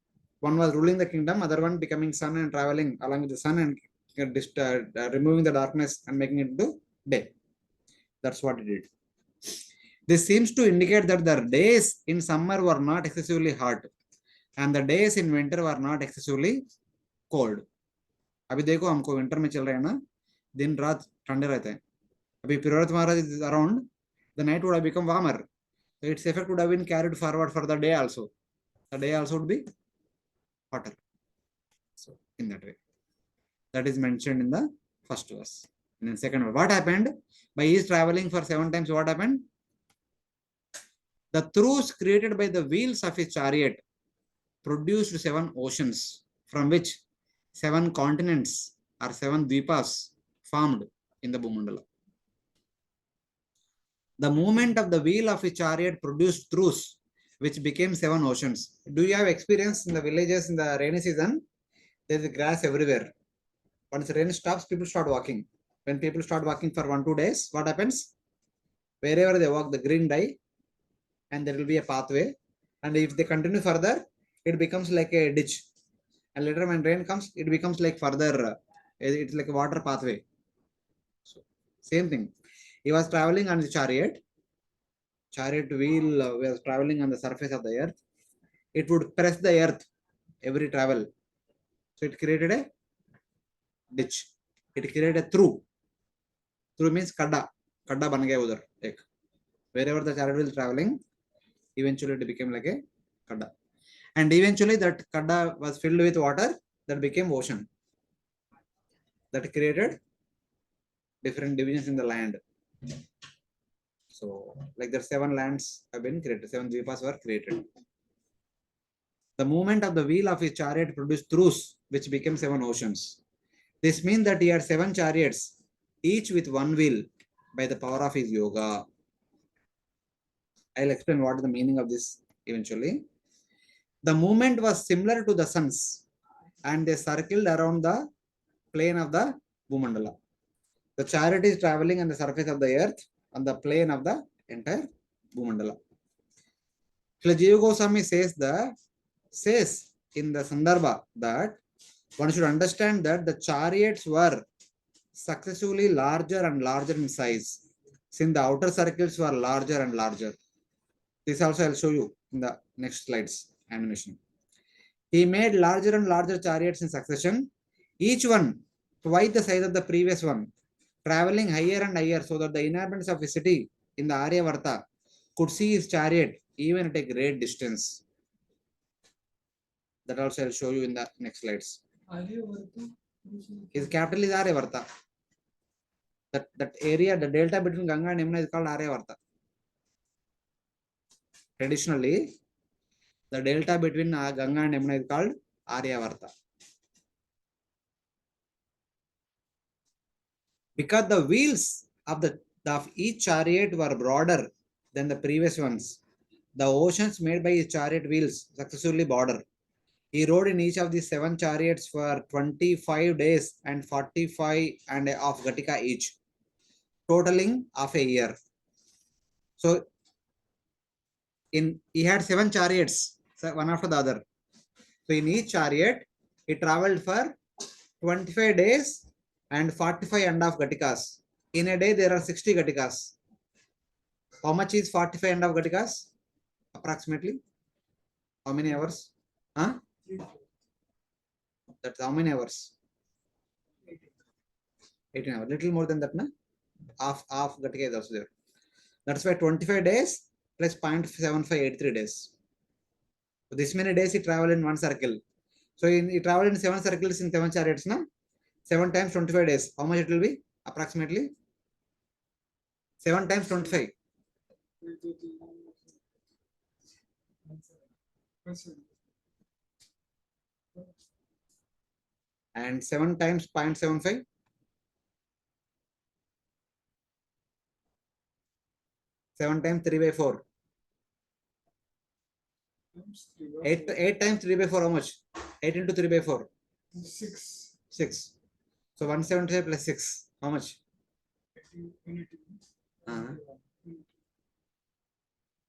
One was ruling the kingdom, other one becoming sun and traveling along with the sun and removing the darkness and making it into day. That's what he did. This seems to indicate that the days in summer were not excessively hot and the days in winter were not excessively cold. अभी देखो हमको winter में चल रहे हैं ना, दिन रात ठंडे रहते हैं. अभी Priyavrata Maharaj is around, the night would have become warmer. So its effect would have been carried forward for the day also. The day also would be hotter. So in that way, that is mentioned in the First verse. And then second verse. What happened? By his traveling for 7 times, what happened? The throws created by the wheels of his chariot produced 7 oceans, from which 7 continents or 7 dvipas formed in the Bhumandala. The movement of the wheel of his chariot produced throws, which became 7 oceans. Do you have experience in the villages in the rainy season? There is grass everywhere. Once the rain stops, people start walking. When people start walking for 1-2 days, what happens? Wherever they walk, the green die, and there will be a pathway. And if they continue further, it becomes like a ditch. And later, when rain comes, it becomes like further. It's like a water pathway. So, same thing. He was traveling on the chariot. Chariot wheel was traveling on the surface of the earth. It would press the earth every travel. So it created a ditch. It created a through. Through means kadda. Kadda ban gaya udhar. Wherever the chariot was traveling, eventually it became like a kadda. And eventually that kadda was filled with water that became ocean. That created different divisions in the land. So, like the 7 lands have been created, 7 dvipas were created. The movement of the wheel of his chariot produced throughs, which became 7 oceans. This means that he had 7 chariots, each with 1 wheel, by the power of his yoga. I'll explain what is the meaning of this eventually. The movement was similar to the sun's, and they circled around the plane of the Bhumandala. The chariot is traveling on the surface of the earth, on the plane of the entire Bhumandala. Jiva Goswami says in the Sandarbha that one should understand that the chariots were successively larger and larger in size, since the outer circles were larger and larger. This also I'll show you in the next slides animation. He made larger and larger chariots in succession, each one twice the size of the previous one, traveling higher and higher so that the inhabitants of a city in the Aryavarta could see his chariot even at a great distance. That also I'll show you in the next slides. Aryavarta? His capital is Aryavarta. That area, the delta between Ganga and Yamuna is called Aryavarta. Traditionally, the delta between Ganga and Yamuna is called Aryavarta. Because the wheels of each chariot were broader than the previous ones, the oceans made by his chariot wheels successively border. He rode in each of these 7 chariots for 25 days and 45 and of Gatika each, totaling half a year. So he had 7 chariots, one after the other. So in each chariot, he traveled for 25 days and 45 and half Gatikas. In a day, there are 60 Gatikas. How much is 45 and half Gatikas? Approximately. How many hours? Huh? That's how many hours? 18 hours. Little more than that, na? Half Gatika is also there. That's why 25 days plus 0.7583 days. So this many days he traveled in one circle. So he traveled in 7 circles in 7 chariots, na? 7 times 25 days. How much it will be? Approximately 7 times 25. And 7 times 0.75. 7 times 3 by 4. 8 times 3 by 4, how much? 8 into 3 by 4. 6. 6. So 175 plus 6. How much?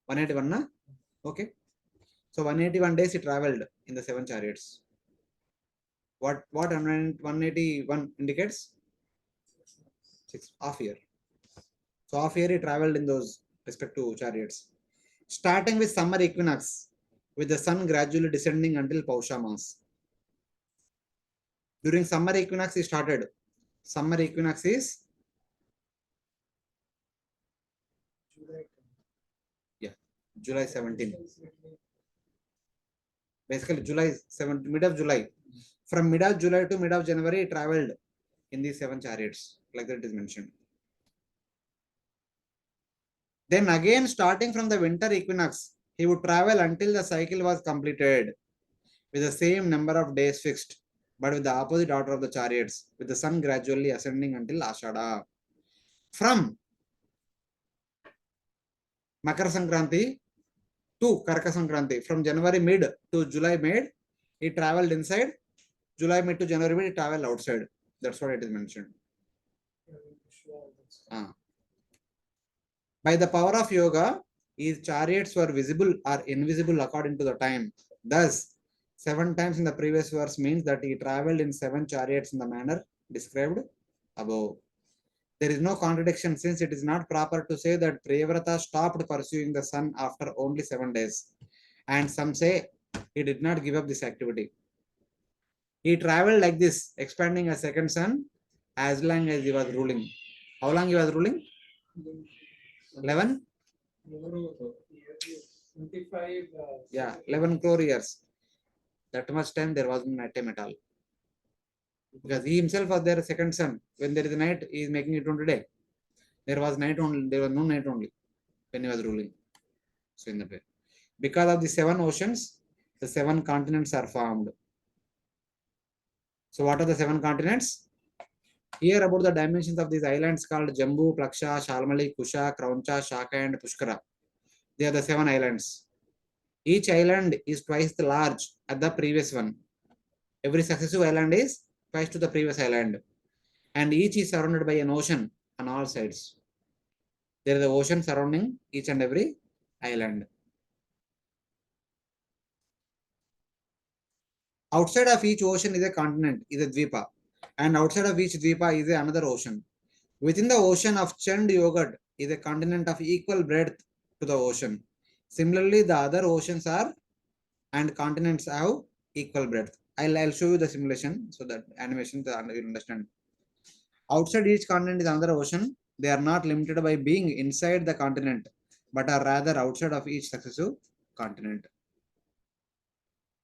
181, na? Okay. So 181 days he traveled in the 7 chariots. What 181 indicates? 6, half year. So half year he traveled in those respective chariots. Starting with summer equinox, with the sun gradually descending until Pausha Mas. During summer equinox he started. Summer equinox is July 17. Basically July 7, mid of July. From mid of July to mid of January he traveled in these 7 chariots, like that it is mentioned. Then again, starting from the winter equinox, he would travel until the cycle was completed with the same number of days fixed, but with the opposite order of the chariots, with the sun gradually ascending until Ashada. From Makar Sankranti to Karaka Sankranti, from January mid to July mid, he traveled inside. July mid to January mid, he traveled outside. That's what it is mentioned. By the power of yoga, his chariots were visible or invisible according to the time. Thus, 7 times in the previous verse means that he traveled in 7 chariots in the manner described above. There is no contradiction since it is not proper to say that Priyavrata stopped pursuing the sun after only 7 days. And some say he did not give up this activity. He traveled like this, expanding a second sun as long as he was ruling. How long he was ruling? 11? 25. Yeah, 11 crore years. That much time there was no night time at all. Because he himself was their second son. When there is a night, he is making it on day. There was night only, there was no night only when he was ruling. So in the way. Because of the 7 oceans, the 7 continents are formed. So what are the 7 continents? Here about the dimensions of these islands called Jambu, Plaksha, Shalmali, Kusha, Krauncha, Shaka and Pushkara. They are the 7 islands. Each island is twice the large as the previous one. Every successive island is twice to the previous island. And each is surrounded by an ocean on all sides. There is an ocean surrounding each and every island. Outside of each ocean is a continent, is a dvipa. And outside of each dvipa is another ocean. Within the ocean of churned yogurt is a continent of equal breadth to the ocean. Similarly, the other oceans are and continents have equal breadth. I'll show you the simulation so that animation you'll understand. Outside each continent is another ocean. They are not limited by being inside the continent, but are rather outside of each successive continent.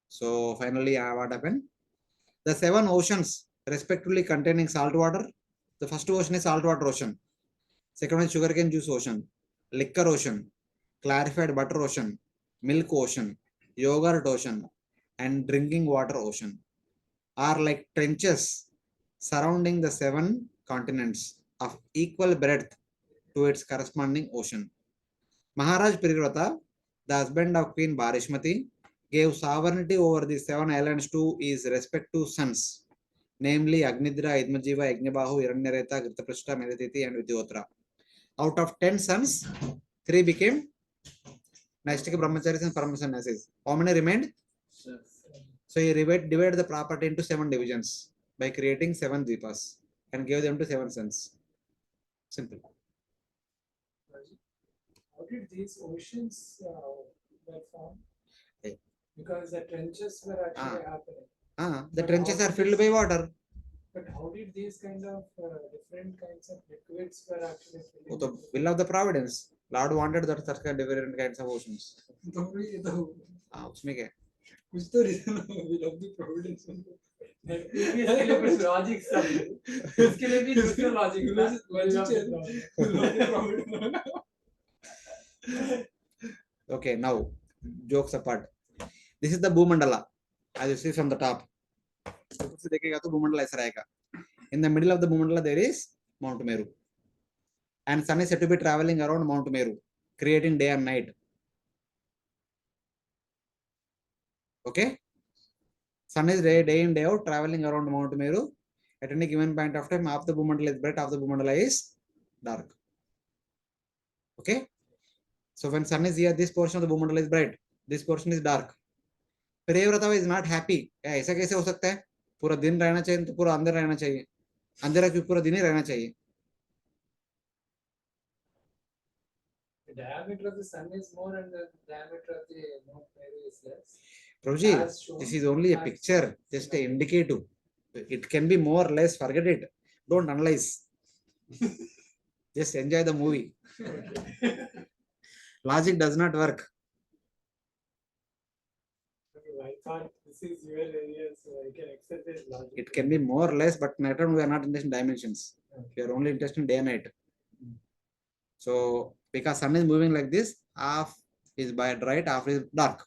So finally, what happened? The 7 oceans, respectively containing salt water. The first ocean is saltwater ocean. Second one is sugarcane juice ocean, liquor ocean, clarified butter ocean, milk ocean, yogurt ocean, and drinking water ocean are like trenches surrounding the 7 continents of equal breadth to its corresponding ocean. Maharaj Priyavrata, the husband of Queen Barishmati, gave sovereignty over the 7 islands to his respective sons, namely Agnidra, Idmajiva, Yajnabahu, Hiranyareta, Gritaprashta, Medititi, and Vidyotra. Out of 10 sons, 3 became Naistika Brahmacharis and Parama Sannyasis. How many remained? So he divided the property into 7 divisions by creating 7 dvipas and gave them to 7 sons. Simple. How did these oceans were formed? Hey. Because the trenches were actually happening. The But trenches how are did filled this- by water. But how did these kind of different kinds of liquids were actually वो filling? तो will of the providence. Lord wanted that such different kinds of oceans. तो ये तो उसमें क्या है? कुछ तो reason हो, we love the providence. इसके लिए कुछ लॉजिक सब इसके लिए भी दूसरा लॉजिक था We love the providence. Okay, now jokes apart. This is the Bhumandala, as you see from the top. ऊपर से देखेगा तो भूमंडल ऐसा रहेगा. In the middle of the Bhumandala there is Mount Meru, and sun is said to be traveling around Mount Meru, creating day and night. Okay, sun is day in day out traveling around Mount Meru. At any given point of time, half the Bhumandala is bright, half the Bhumandala is dark. Okay, so when sun is here, this portion of the Bhumandala is bright, this portion is dark. Priyavrata is not happy. ऐसा कैसे हो सकता है? पूरा दिन रहना चाहिए तो पूरा अंदर रहना चाहिए. अंधेरा क्यों पूरा दिन ही रहना चाहिए? The diameter of the sun is more and the diameter of the Mount Meru is less. Prabhuji, As shown- this is only a as- picture, just an indicative. It can be more or less, forget it. Don't analyze. Just enjoy the movie. Logic does not work. Why can't the this is your area, so I can accept this logic. It can be more or less, but later we are not interested in dimensions. We are only interested in day and night. So because sun is moving like this, half is by right, half is dark.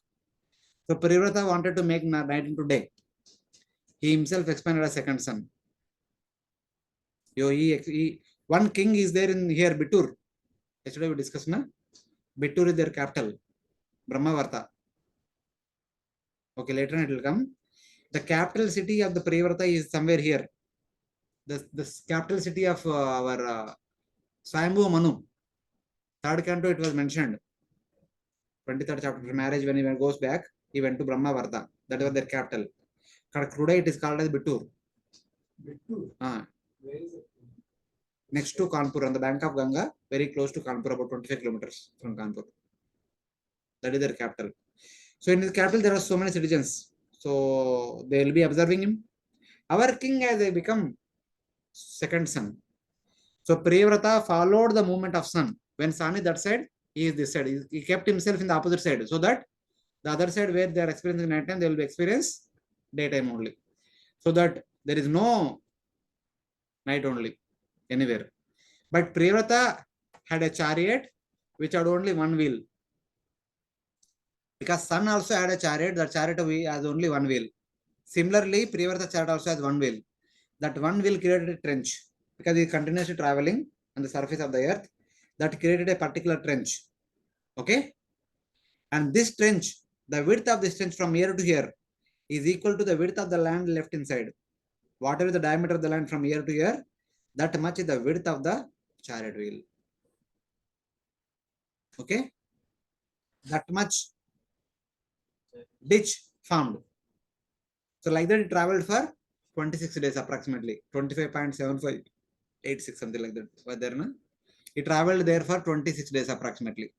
So Priyavrata wanted to make night into day. He himself expanded a second sun. One king is there in here, Bittur. Yesterday we discussed, na? Bittur is their capital, Brahmavarta. Okay, later it will come. The capital city of the Priyavrata is somewhere here. The capital city of our Swayambhu Manu. Third canto it was mentioned. 23rd chapter marriage, when he goes back, he went to Brahmavarta. That was their capital. Today it is called as Bittur. Bittu. Where is it? Next to Kanpur, on the bank of Ganga, very close to Kanpur, about 25 kilometers from Kanpur. That is their capital. So in his capital, there are so many citizens. So they will be observing him. Our king has become second son. So Priyavrata followed the movement of sun. When sun is that side, he is this side. He kept himself in the opposite side, so that the other side where they are experiencing nighttime, they will be experience daytime only. So that there is no night only anywhere. But Priyavrata had a chariot which had only one wheel. Because sun also had a chariot, that chariot has only one wheel. Similarly, Priyavrata chariot also has one wheel. That one wheel created a trench because he is continuously traveling on the surface of the earth. That created a particular trench. Okay? And this trench, the width of this trench from here to here is equal to the width of the land left inside. Whatever the diameter of the land from here to here, that much is the width of the chariot wheel. Okay? That much ditch formed. So like that, it traveled for 26 days approximately, 25.7586, something like that. Was there, no? He traveled there for 26 days approximately.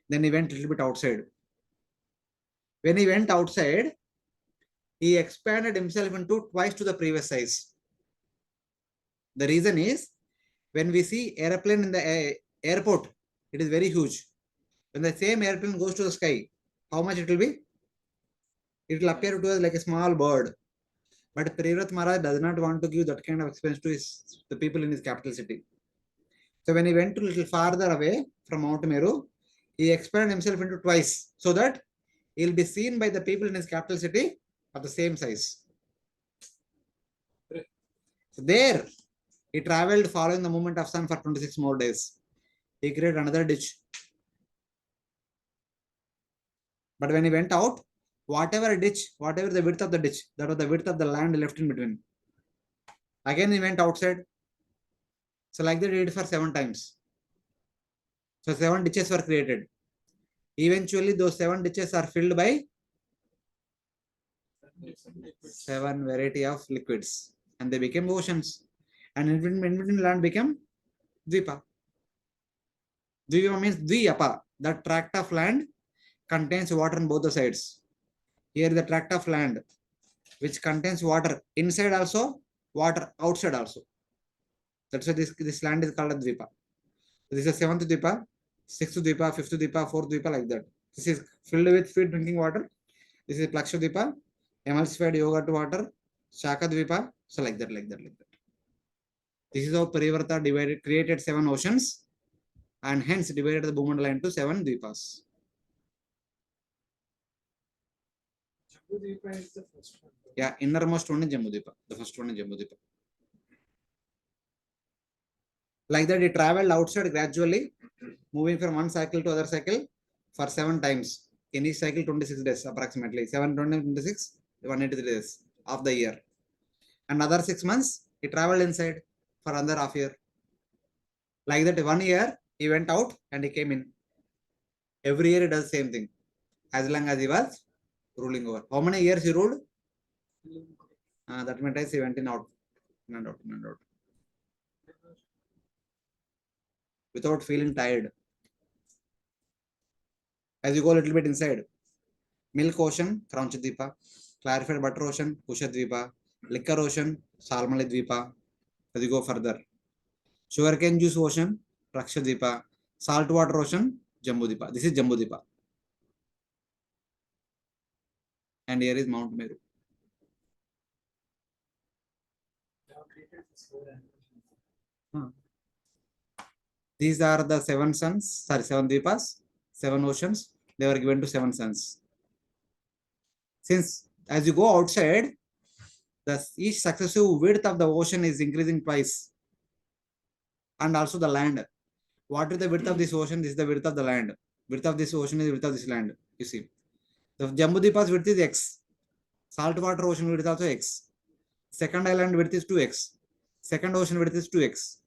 Then he went a little bit outside. When he went outside, he expanded himself into twice to the previous size. The reason is, when we see airplane in the airport, it is very huge. When the same airplane goes to the sky, how much it will be? It will appear to us like a small bird. But Priyavrata Maharaj does not want to give that kind of experience to the people in his capital city. So when he went a little farther away from Mount Meru, he expanded himself into twice, so that he will be seen by the people in his capital city of the same size. So there, he traveled following the movement of sun for 26 more days. He created another ditch. But when he went out, whatever the width of the ditch, that was the width of the land left in between. Again, he went outside. So like that, he did for 7 times. So 7 ditches were created. Eventually, those 7 ditches are filled by 7 variety of liquids, and they became oceans. And in between land became Dvipa. Dvipa means Dviyapa. That tract of land contains water on both the sides. Here the tract of land which contains water inside also, water outside also. That's why this land is called a Dvipa. This is 7th Dvipa, 6th Dvipa, 5th Dvipa, 4th Dvipa, like that. This is filled with sweet drinking water. This is Plaksha Dvipa, emulsified yogurt water, Shaka Dvipa. So like that. This is how Priyavrata created 7 oceans, and hence divided the Bhumandala into 7 Dvipas. Jambudvipa is the first one. Yeah, innermost one is Jambudvipa. The first one is Jambudvipa. Like that, he traveled outside gradually, moving from one cycle to other cycle for 7 times. In each cycle, 26 days approximately. 7, 20, 26, 183 days of the year. Another 6 months, he traveled inside for another half year. Like that, 1 year, he went out and he came in. Every year, he does the same thing. As long as he was ruling over. How many years he ruled? That many times he went in out. In and out. Without feeling tired. As you go a little bit inside, milk ocean, Krauncha Dvipa, clarified butter ocean, Kusha Dvipa, liquor ocean, Salmali Dvipa. As you go further, sugarcane juice ocean, Raksha Dvipa, saltwater ocean, Jambu Dvipa. This is Jambu Dvipa. and here is Mount Meru. They have treated this four animals. These are the seven suns, sorry, seven dvipas, seven oceans. They were given to seven suns. Since as you go outside, each successive width of the ocean is increasing twice, and also the land. What is the width of this ocean? This is the width of the land. Width of this ocean is the width of this land. You see, the Jambudvipa's width is x. Saltwater ocean width is also x. Second island width is 2x. Second ocean width is 2x.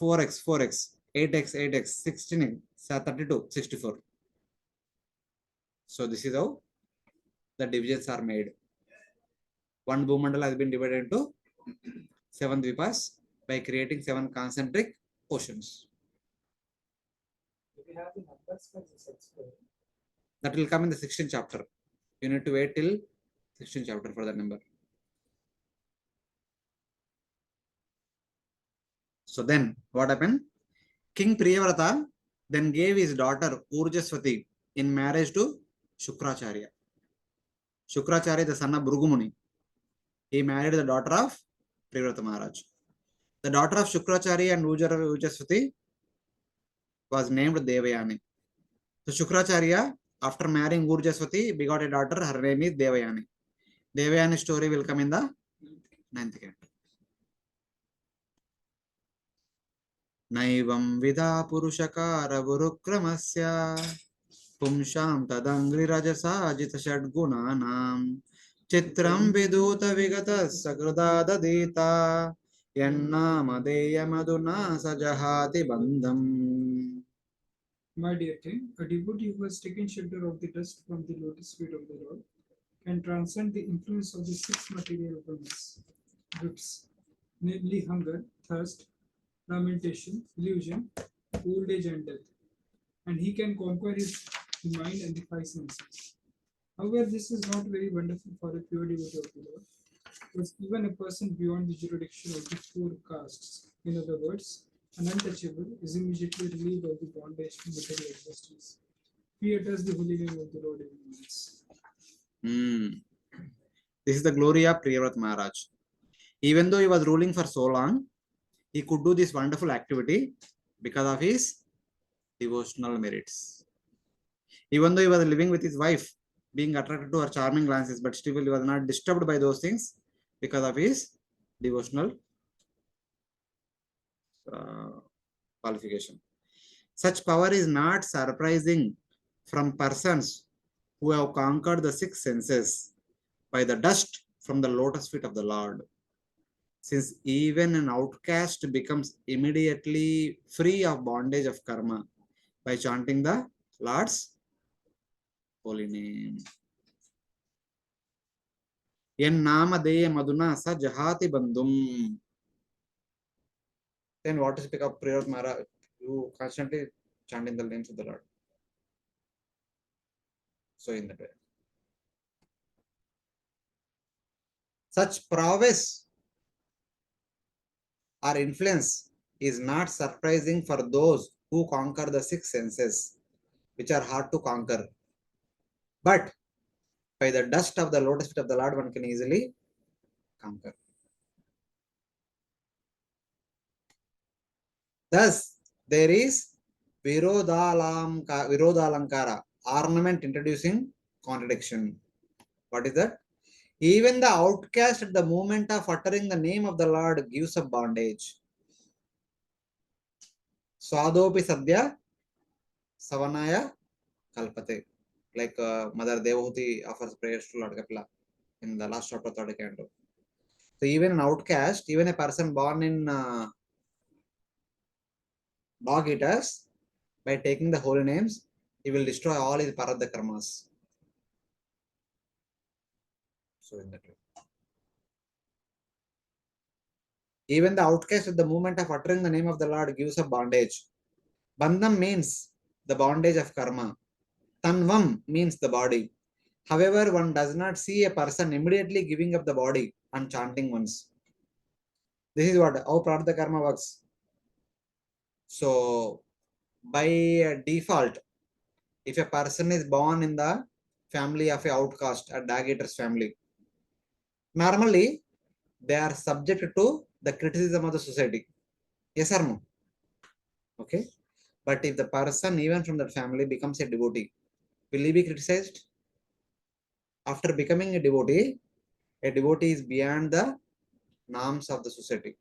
4x, 4x, 8x, 8x, 16x, 32, 64. So this is how the divisions are made. One Bhumandala has been divided into seven dvipas by creating seven concentric oceans. Do we have the numbers for this explorer? That will come in the 16th chapter. You need to wait till 16th chapter for that number. So then what happened? King Priyavrata then gave his daughter Urjaswati in marriage to Shukracharya. Shukracharya, the son of Brugumuni, he married the daughter of Priyavrata Maharaj. The daughter of Shukracharya and Urjaswati was named Devayani. So Shukracharya, after marrying Urjaswati, begot a daughter. Her name is Devayani. Devayani story will come in the 9th canto. Naivam vida purushakara vurukramasya पुंसां तदंग्रिरजसा जितषड्गुणानां चित्रं विदूत विगतः सकृदा ददीता यन्नामधेयमधुना स जहाति बन्धम्. My dear king, a devotee who has taken shelter of the dust from the lotus feet of the Lord can transcend the influence of the six material grips, namely hunger, thirst, lamentation, illusion, old age, and death, and he can conquer the mind and the five senses. However, this is not very wonderful for a pure devotee of the Lord, because even a person beyond the jurisdiction of the four castes, in other words, an untouchable, is immediately relieved of the bondage to material existence. He utters the holy name of the Lord every once. This is the glory of Priyavrata Maharaj. Even though he was ruling for so long, he could do this wonderful activity because of his devotional merits. Even though he was living with his wife, being attracted to her charming glances, but still he was not disturbed by those things because of his devotional qualification. Such power is not surprising from persons who have conquered the six senses by the dust from the lotus feet of the Lord. Since even an outcast becomes immediately free of bondage of karma by chanting the Lord's holy name. Yen namadeya maduna sa jahati bandhum. Then what is pick up prayer of Maharaj? You constantly chanting the names of the Lord. So in that way. Such prowess or influence is not surprising for those who conquer the six senses, which are hard to conquer. But by the dust of the lotus feet of the Lord, one can easily conquer. Thus, there is Virodalankara, ornament introducing contradiction. What is that? Even the outcast at the moment of uttering the name of the Lord gives up bondage. Swadopi Sadhya Savanaya Kalpate. Like Mother Devahuti offers prayers to Lord Kapila in the last chapter of the canto. So even an outcast, even a person born in dog eaters, by taking the holy names, he will destroy all his paradha karmas. So in that way. Even the outcast at the moment of uttering the name of the Lord gives up bondage. Bandham means the bondage of karma. Tanvam means the body. However, one does not see a person immediately giving up the body and chanting once. This is what how Pradha karma works. So, by default, if a person is born in the family of a outcast, a dog eater's family. Normally, they are subject to the criticism of the society. Yes or no? Okay. But if the person, even from that family, becomes a devotee, will he be criticized? After becoming a devotee is beyond the norms of the society.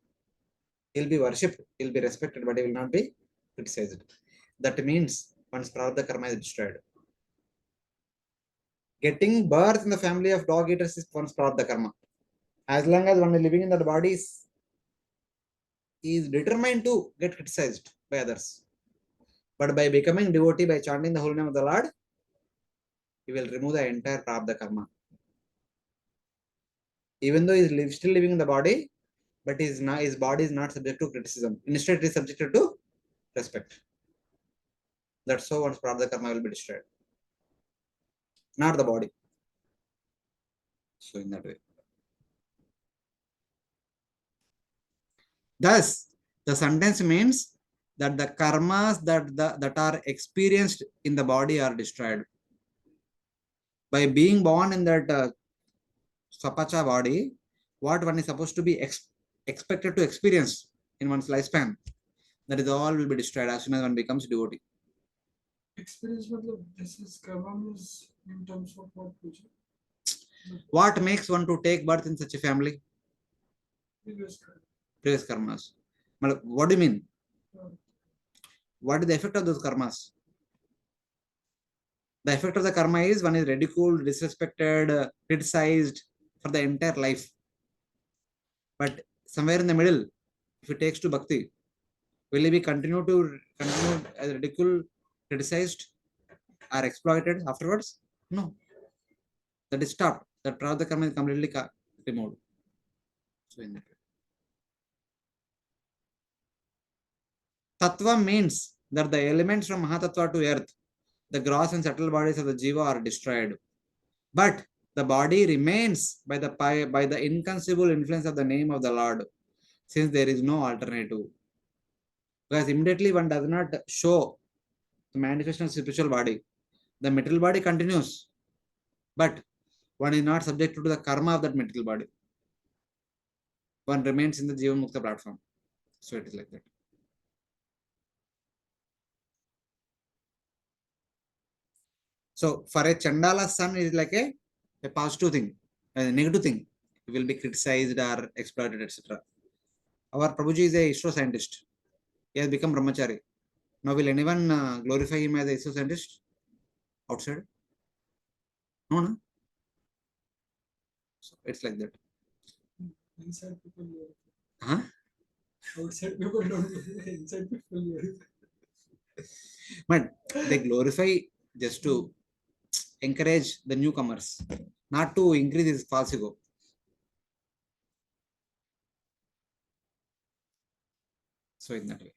He'll be worshipped, he'll be respected, but he will not be criticized. That means one's prarabdha karma is destroyed. Getting birth in the family of dog eaters is one's prarabdha karma. As long as one is living in that body, is determined to get criticized by others. But by becoming devotee, by chanting the holy name of the Lord, he will remove the entire prarabdha karma. Even though he is still living in the body, but his body is not subject to criticism. Instead, it is subjected to respect. That's how one's prarabdha karma will be destroyed, not the body. So in that way. Thus, the sentence means that the karmas that are experienced in the body are destroyed. By being born in that sapacha body, what one is supposed to be expected to experience in one's lifespan, that is all will be destroyed as soon as one becomes devotee. Experience matlab this is karma means in terms of what puja? What makes one to take birth in such a family? Previous karma. Previous karmas. What do you mean? Uh, What is the effect of those karmas? The effect of the karma is one is ridiculed, disrespected, criticized for the entire life. But somewhere in the middle, if it takes to bhakti, will he be continue as ridiculed, criticized, or exploited afterwards? No. That is stopped. That prarabdha karma is completely removed. So in that way. Tattva means that the elements from Mahatattva to earth, the gross and subtle bodies of the jiva are destroyed. But the body remains by the inconceivable influence of the name of the Lord, since there is no alternative. Because immediately one does not show the manifestation of spiritual body. The material body continues, but one is not subject to the karma of that material body. One remains in the Jivan Mukta platform. So it is like that. So for a Chandala son, it is like a positive thing, a negative thing. He will be criticized or exploited, etc. Our Prabhuji is a ISRO scientist. He has become brahmachari. Now will anyone glorify him as a ISRO scientist outside? No, no. So it's like that. inside people know. Huh? Outside people don't know. Inside people know. But they glorify just to encourage the newcomers, not to increase his false ego. So in that way.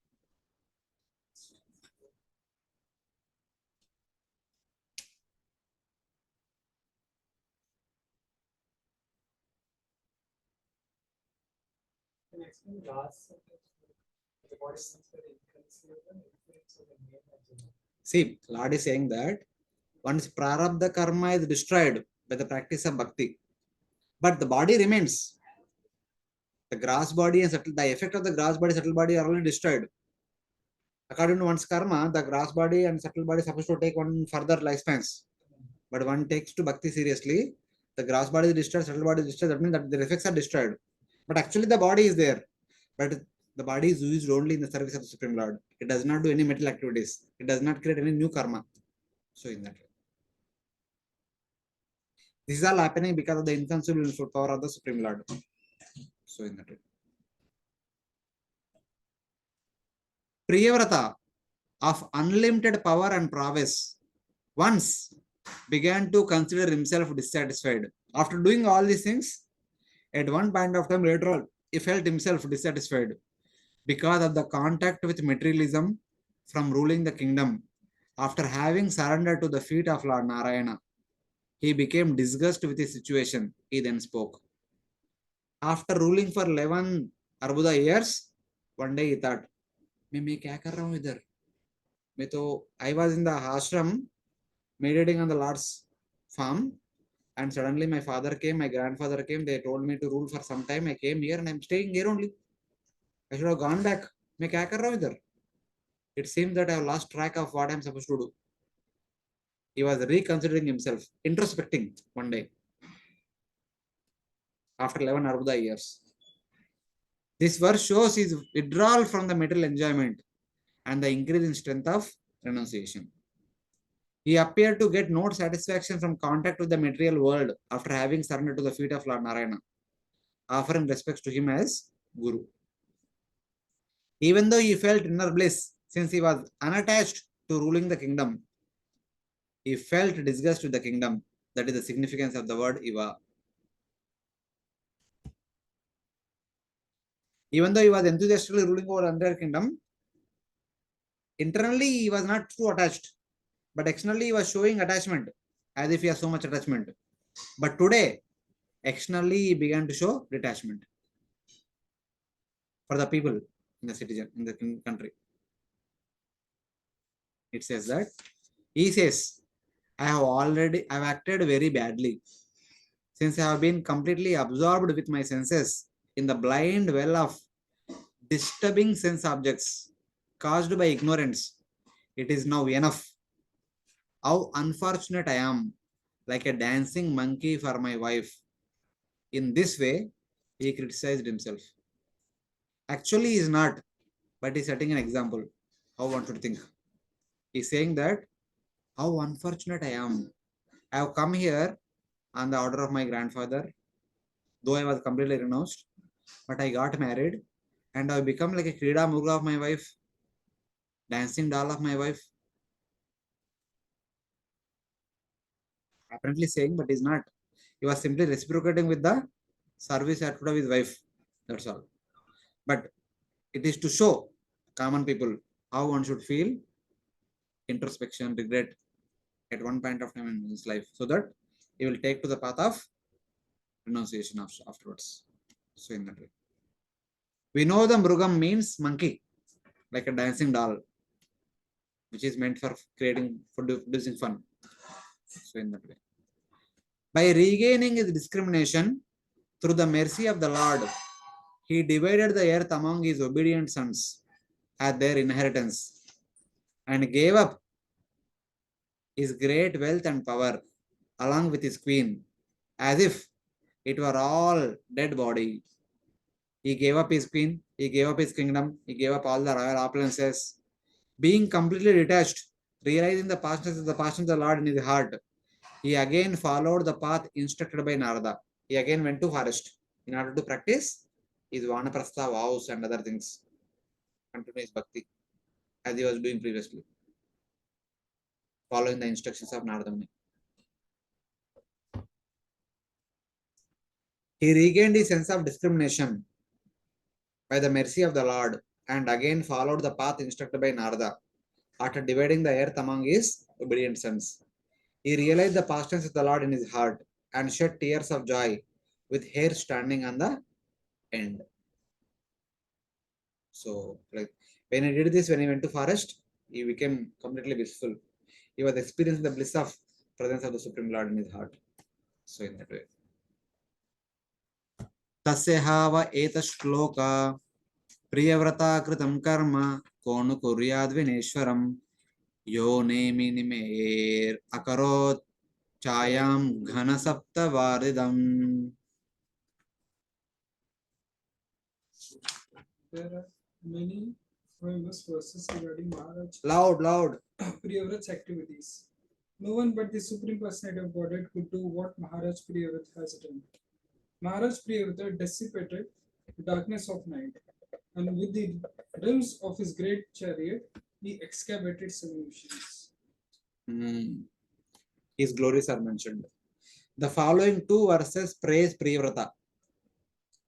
Can you explain the last sentence? The body is very inconceivable influence of the name of the Lord. See, Lord is saying that once prarabdha karma is destroyed by the practice of bhakti, but the body remains. The grass body and the effect of the grass body, subtle body are already destroyed. According to one's karma, the grass body and subtle body is supposed to take one further lifespans. But one takes to bhakti seriously, the grass body is destroyed, subtle body is destroyed. That means that the effects are destroyed. But actually, the body is there. But the body is used only in the service of the Supreme Lord. It does not do any material activities. It does not create any new karma. So in that way. This is all happening because of the inconceivable power of the Supreme Lord. So in that way. Priyavrata of unlimited power and prowess once began to consider himself dissatisfied. After doing all these things, at one point of time later on, he felt himself dissatisfied because of the contact with materialism from ruling the kingdom. After having surrendered to the feet of Lord Narayana, he became disgusted with his situation. He then spoke. After ruling for 11 Arbuda years, one day he thought, मैं क्या कर रहा हूँ इधर? I was in the ashram meditating on the Lord's farm, and suddenly my father came, my grandfather came, they told me to rule for some time. I came here and I'm staying here only. I should have gone back. मैं क्या कर रहा हूँ इधर? It seems that I have lost track of what I'm supposed to do. He was reconsidering himself, introspecting one day after 11 Arbuda years. This verse shows his withdrawal from the material enjoyment and the increase in strength of renunciation. He appeared to get no satisfaction from contact with the material world after having surrendered to the feet of Lord Narayana, offering respects to him as Guru. Even though he felt inner bliss since he was unattached to ruling the kingdom, he felt disgust with the kingdom. That is the significance of the word Iva. Even though he was enthusiastically ruling over the entire kingdom, internally he was not too attached, but externally he was showing attachment as if he has so much attachment. But today, externally he began to show detachment for the people in the citizen, in the country. It says that he says, I've acted very badly since I have been completely absorbed with my senses in the blind well of disturbing sense objects caused by ignorance. It is now enough. How unfortunate I am, like a dancing monkey for my wife. In this way, he criticized himself. Actually, he is not, but he's setting an example. How one should think. He's saying that how unfortunate I am. I have come here on the order of my grandfather, though I was completely renounced, but I got married and I become like a Krida Muga of my wife, dancing doll of my wife. Apparently saying, but he's not. He was simply reciprocating with the service attitude of his wife. That's all. But it is to show common people how one should feel introspection, regret at one point of time in his life, so that he will take to the path of renunciation afterwards. So in that way. We know the Mrugam means monkey, like a dancing doll, which is meant for producing fun. So in that way. By regaining his discrimination through the mercy of the Lord, he divided the earth among his obedient sons as their inheritance and gave up his great wealth and power along with his queen as if it were all dead body. He gave up his queen, he gave up his kingdom, he gave up all the royal opulences. Being completely detached, realizing the passion of the Lord in his heart, he again followed the path instructed by Narada. He again went to forest in order to practice his Vanaprastha vows and other things. Continue his bhakti as he was doing previously, following the instructions of Narada Muni. He regained his sense of discrimination by the mercy of the Lord and again followed the path instructed by Narada after dividing the earth among his obedient sons. He realized the past tense of the Lord in his heart and shed tears of joy with hair standing on the end. So, like when he did this, when he went to forest, he became completely blissful. He was experiencing the bliss of presence of the Supreme Lord in his heart. So in that way. तस्य हाव एतश्लोक प्रियव्रता कृतं कर्म को नु कुर्याद् विनेश्वरम् यो नेमि निमेर् अकरोत् छायां घनसप्तवारिदम्. There are many famous verses regarding Maharaj Loud. Priyavrat's activities. No one but the Supreme Personality of Godhead could do what Maharaj Priyavrata has done. Maharaj Priyavrata dissipated the darkness of night, and with the rims of his great chariot, he excavated seven oceans. His glories are mentioned. The following two verses praise Priyavrata.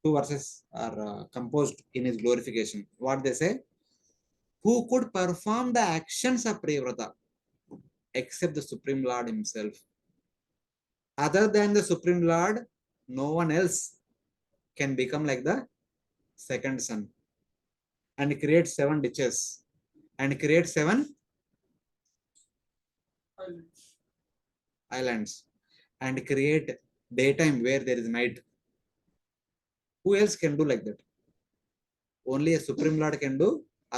Two verses are composed in his glorification. What they say? Who could perform the actions of Priyavrata except the Supreme Lord himself? Other than the Supreme Lord, no one else can become like the second son and create seven ditches and create seven Islands. islands and create daytime where there is night. Who else can do like that? Only a Supreme Lord can do.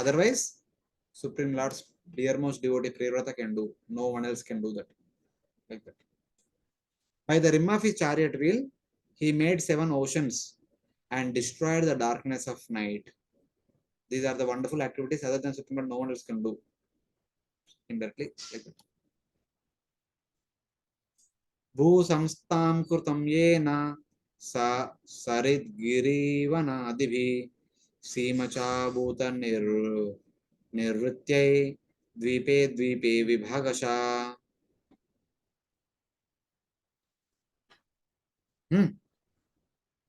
Otherwise, Supreme Lord's dearmost devotee Priyavrata can do. No one else can do that. Like that. By the rim of his chariot wheel, he made 7 oceans and destroyed the darkness of night. These are the wonderful activities other than Supreme Lord, no one else can do indirectly. Like that. भूसंस्थां कृतं येन स सरिद्गिरिवनादिभिः सीमचाभूत निर्वृत्यै द्वीपे द्वीपे विभागशः.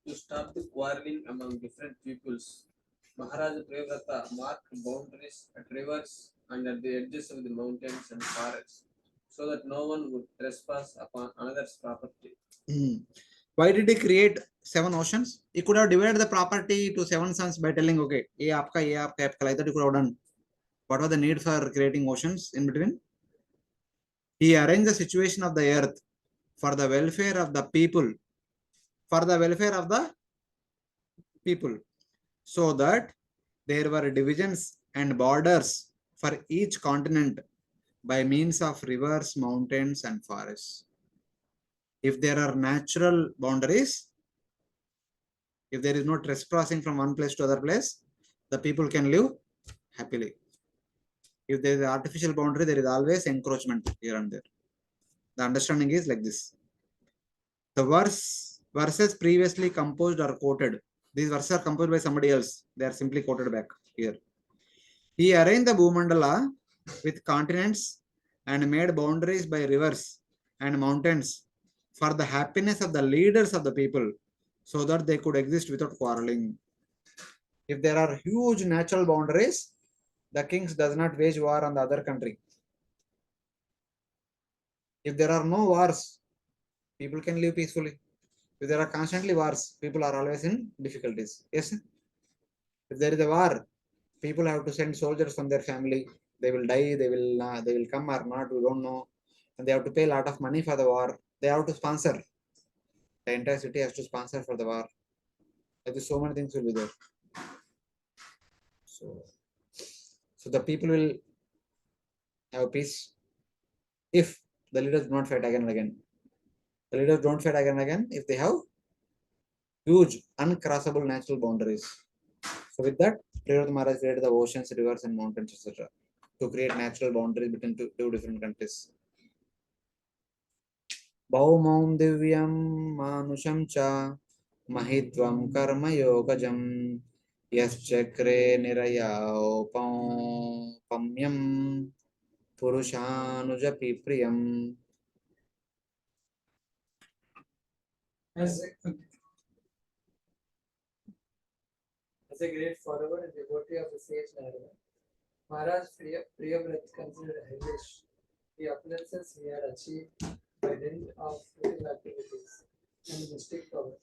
To stop the quarreling among different peoples, Maharaja Priyavrata marked boundaries at rivers and at the edges of the mountains and forests, so that no one would trespass upon another's property. Why did he create 7 oceans? He could have divided the property to 7 sons by telling, okay, ye aapka, like that he could have done. What was the need for creating oceans in between? He arranged the situation of the earth for the welfare of the people, for the welfare of the people, so that there were divisions and borders for each continent by means of rivers, mountains, and forests. If there are natural boundaries, if there is no trespassing from one place to other place, the people can live happily. If there is an artificial boundary, there is always encroachment here and there. The understanding is like this. The verses previously composed are quoted. These verses are composed by somebody else. They are simply quoted back here. He arranged the Bhumandala with continents and made boundaries by rivers and mountains for the happiness of the leaders of the people, so that they could exist without quarreling. If there are huge natural boundaries, the kings does not wage war on the other country. If there are no wars, people can live peacefully. If there are constantly wars, people are always in difficulties. Yes. If there is a war, people have to send soldiers from their family. They will die. They will come or not. We don't know. And they have to pay a lot of money for the war. They have to sponsor. The entire city has to sponsor for the war. Like so many things will be there. So the people will have peace if the leaders do not fight again and again. The leaders don't fight again and again if they have huge, uncrossable natural boundaries. So with that, Priyavrata Maharaj created the oceans, rivers, and mountains, etc. to create natural boundaries between two different countries. Bhaumam divyam manusham cha mahitvam karma yogajam yaschakre nirayopamyam purushanujapi priyam. As a great follower and devotee of the sage Narada, Maharaj Priyavrata considered hellish the opulences he had achieved by dint of little activities and mystic power,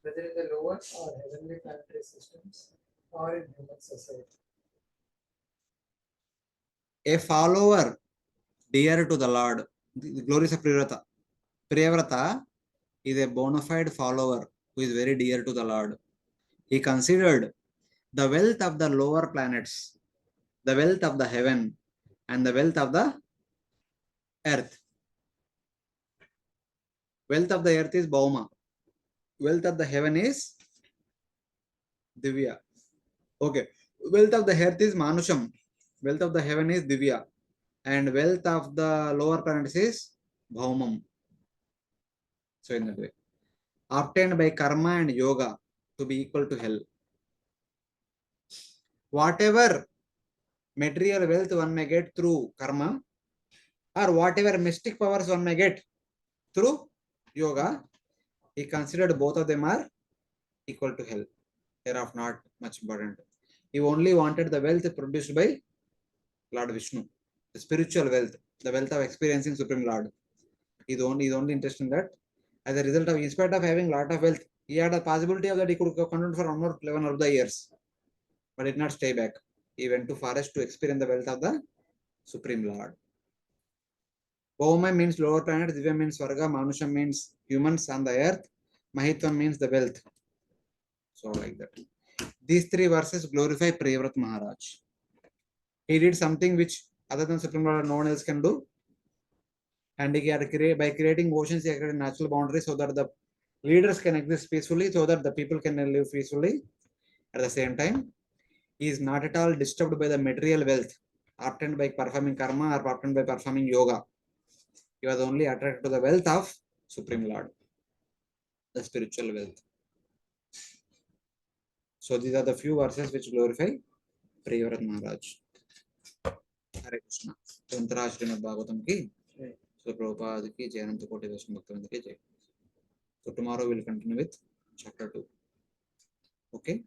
whether in the lower or heavenly planetary systems or in human society. A follower dear to the Lord, the glories of Priyavrata. Priyavrata is a bona fide follower who is very dear to the Lord. He considered the wealth of the lower planets, the wealth of the heaven, and the wealth of the earth. Wealth of the earth is Bhauma. Wealth of the heaven is Divya. Okay. Wealth of the earth is Manusham. Wealth of the heaven is Divya. And wealth of the lower planets is Bhaumam. So in that way. Obtained by karma and yoga to be equal to hell. Whatever material wealth one may get through karma, or whatever mystic powers one may get through yoga, he considered both of them are equal to hell. Thereof not much important. He only wanted the wealth produced by Lord Vishnu, the spiritual wealth, the wealth of experiencing Supreme Lord. He's only interested in that. As a result of, in spite of having lot of wealth, he had a possibility of that he could continue for 11 of the years, but did not stay back. He went to forest to experience the wealth of the Supreme Lord. Bhoma means lower planet, Divya means Swarga, Manusha means humans on the earth, Mahitvam means the wealth. So like that. These three verses glorify Priyavrata Maharaj. He did something which other than Supreme Lord no one else can do. And he had by creating oceans, he created natural boundaries so that the leaders can exist peacefully, so that the people can live peacefully. At the same time, he is not at all disturbed by the material wealth obtained by performing karma or obtained by performing yoga. He was only attracted to the wealth of Supreme Lord, the spiritual wealth. So these are the few verses which glorify Priyavrata Maharaj. Hare Krishna. Tantara Srimad Bhagavatam ki, so Prabhupada ki, Jayananta Koti Vaishnava Bhaktivinoda ki jai. So tomorrow we'll continue with chapter 2. Okay.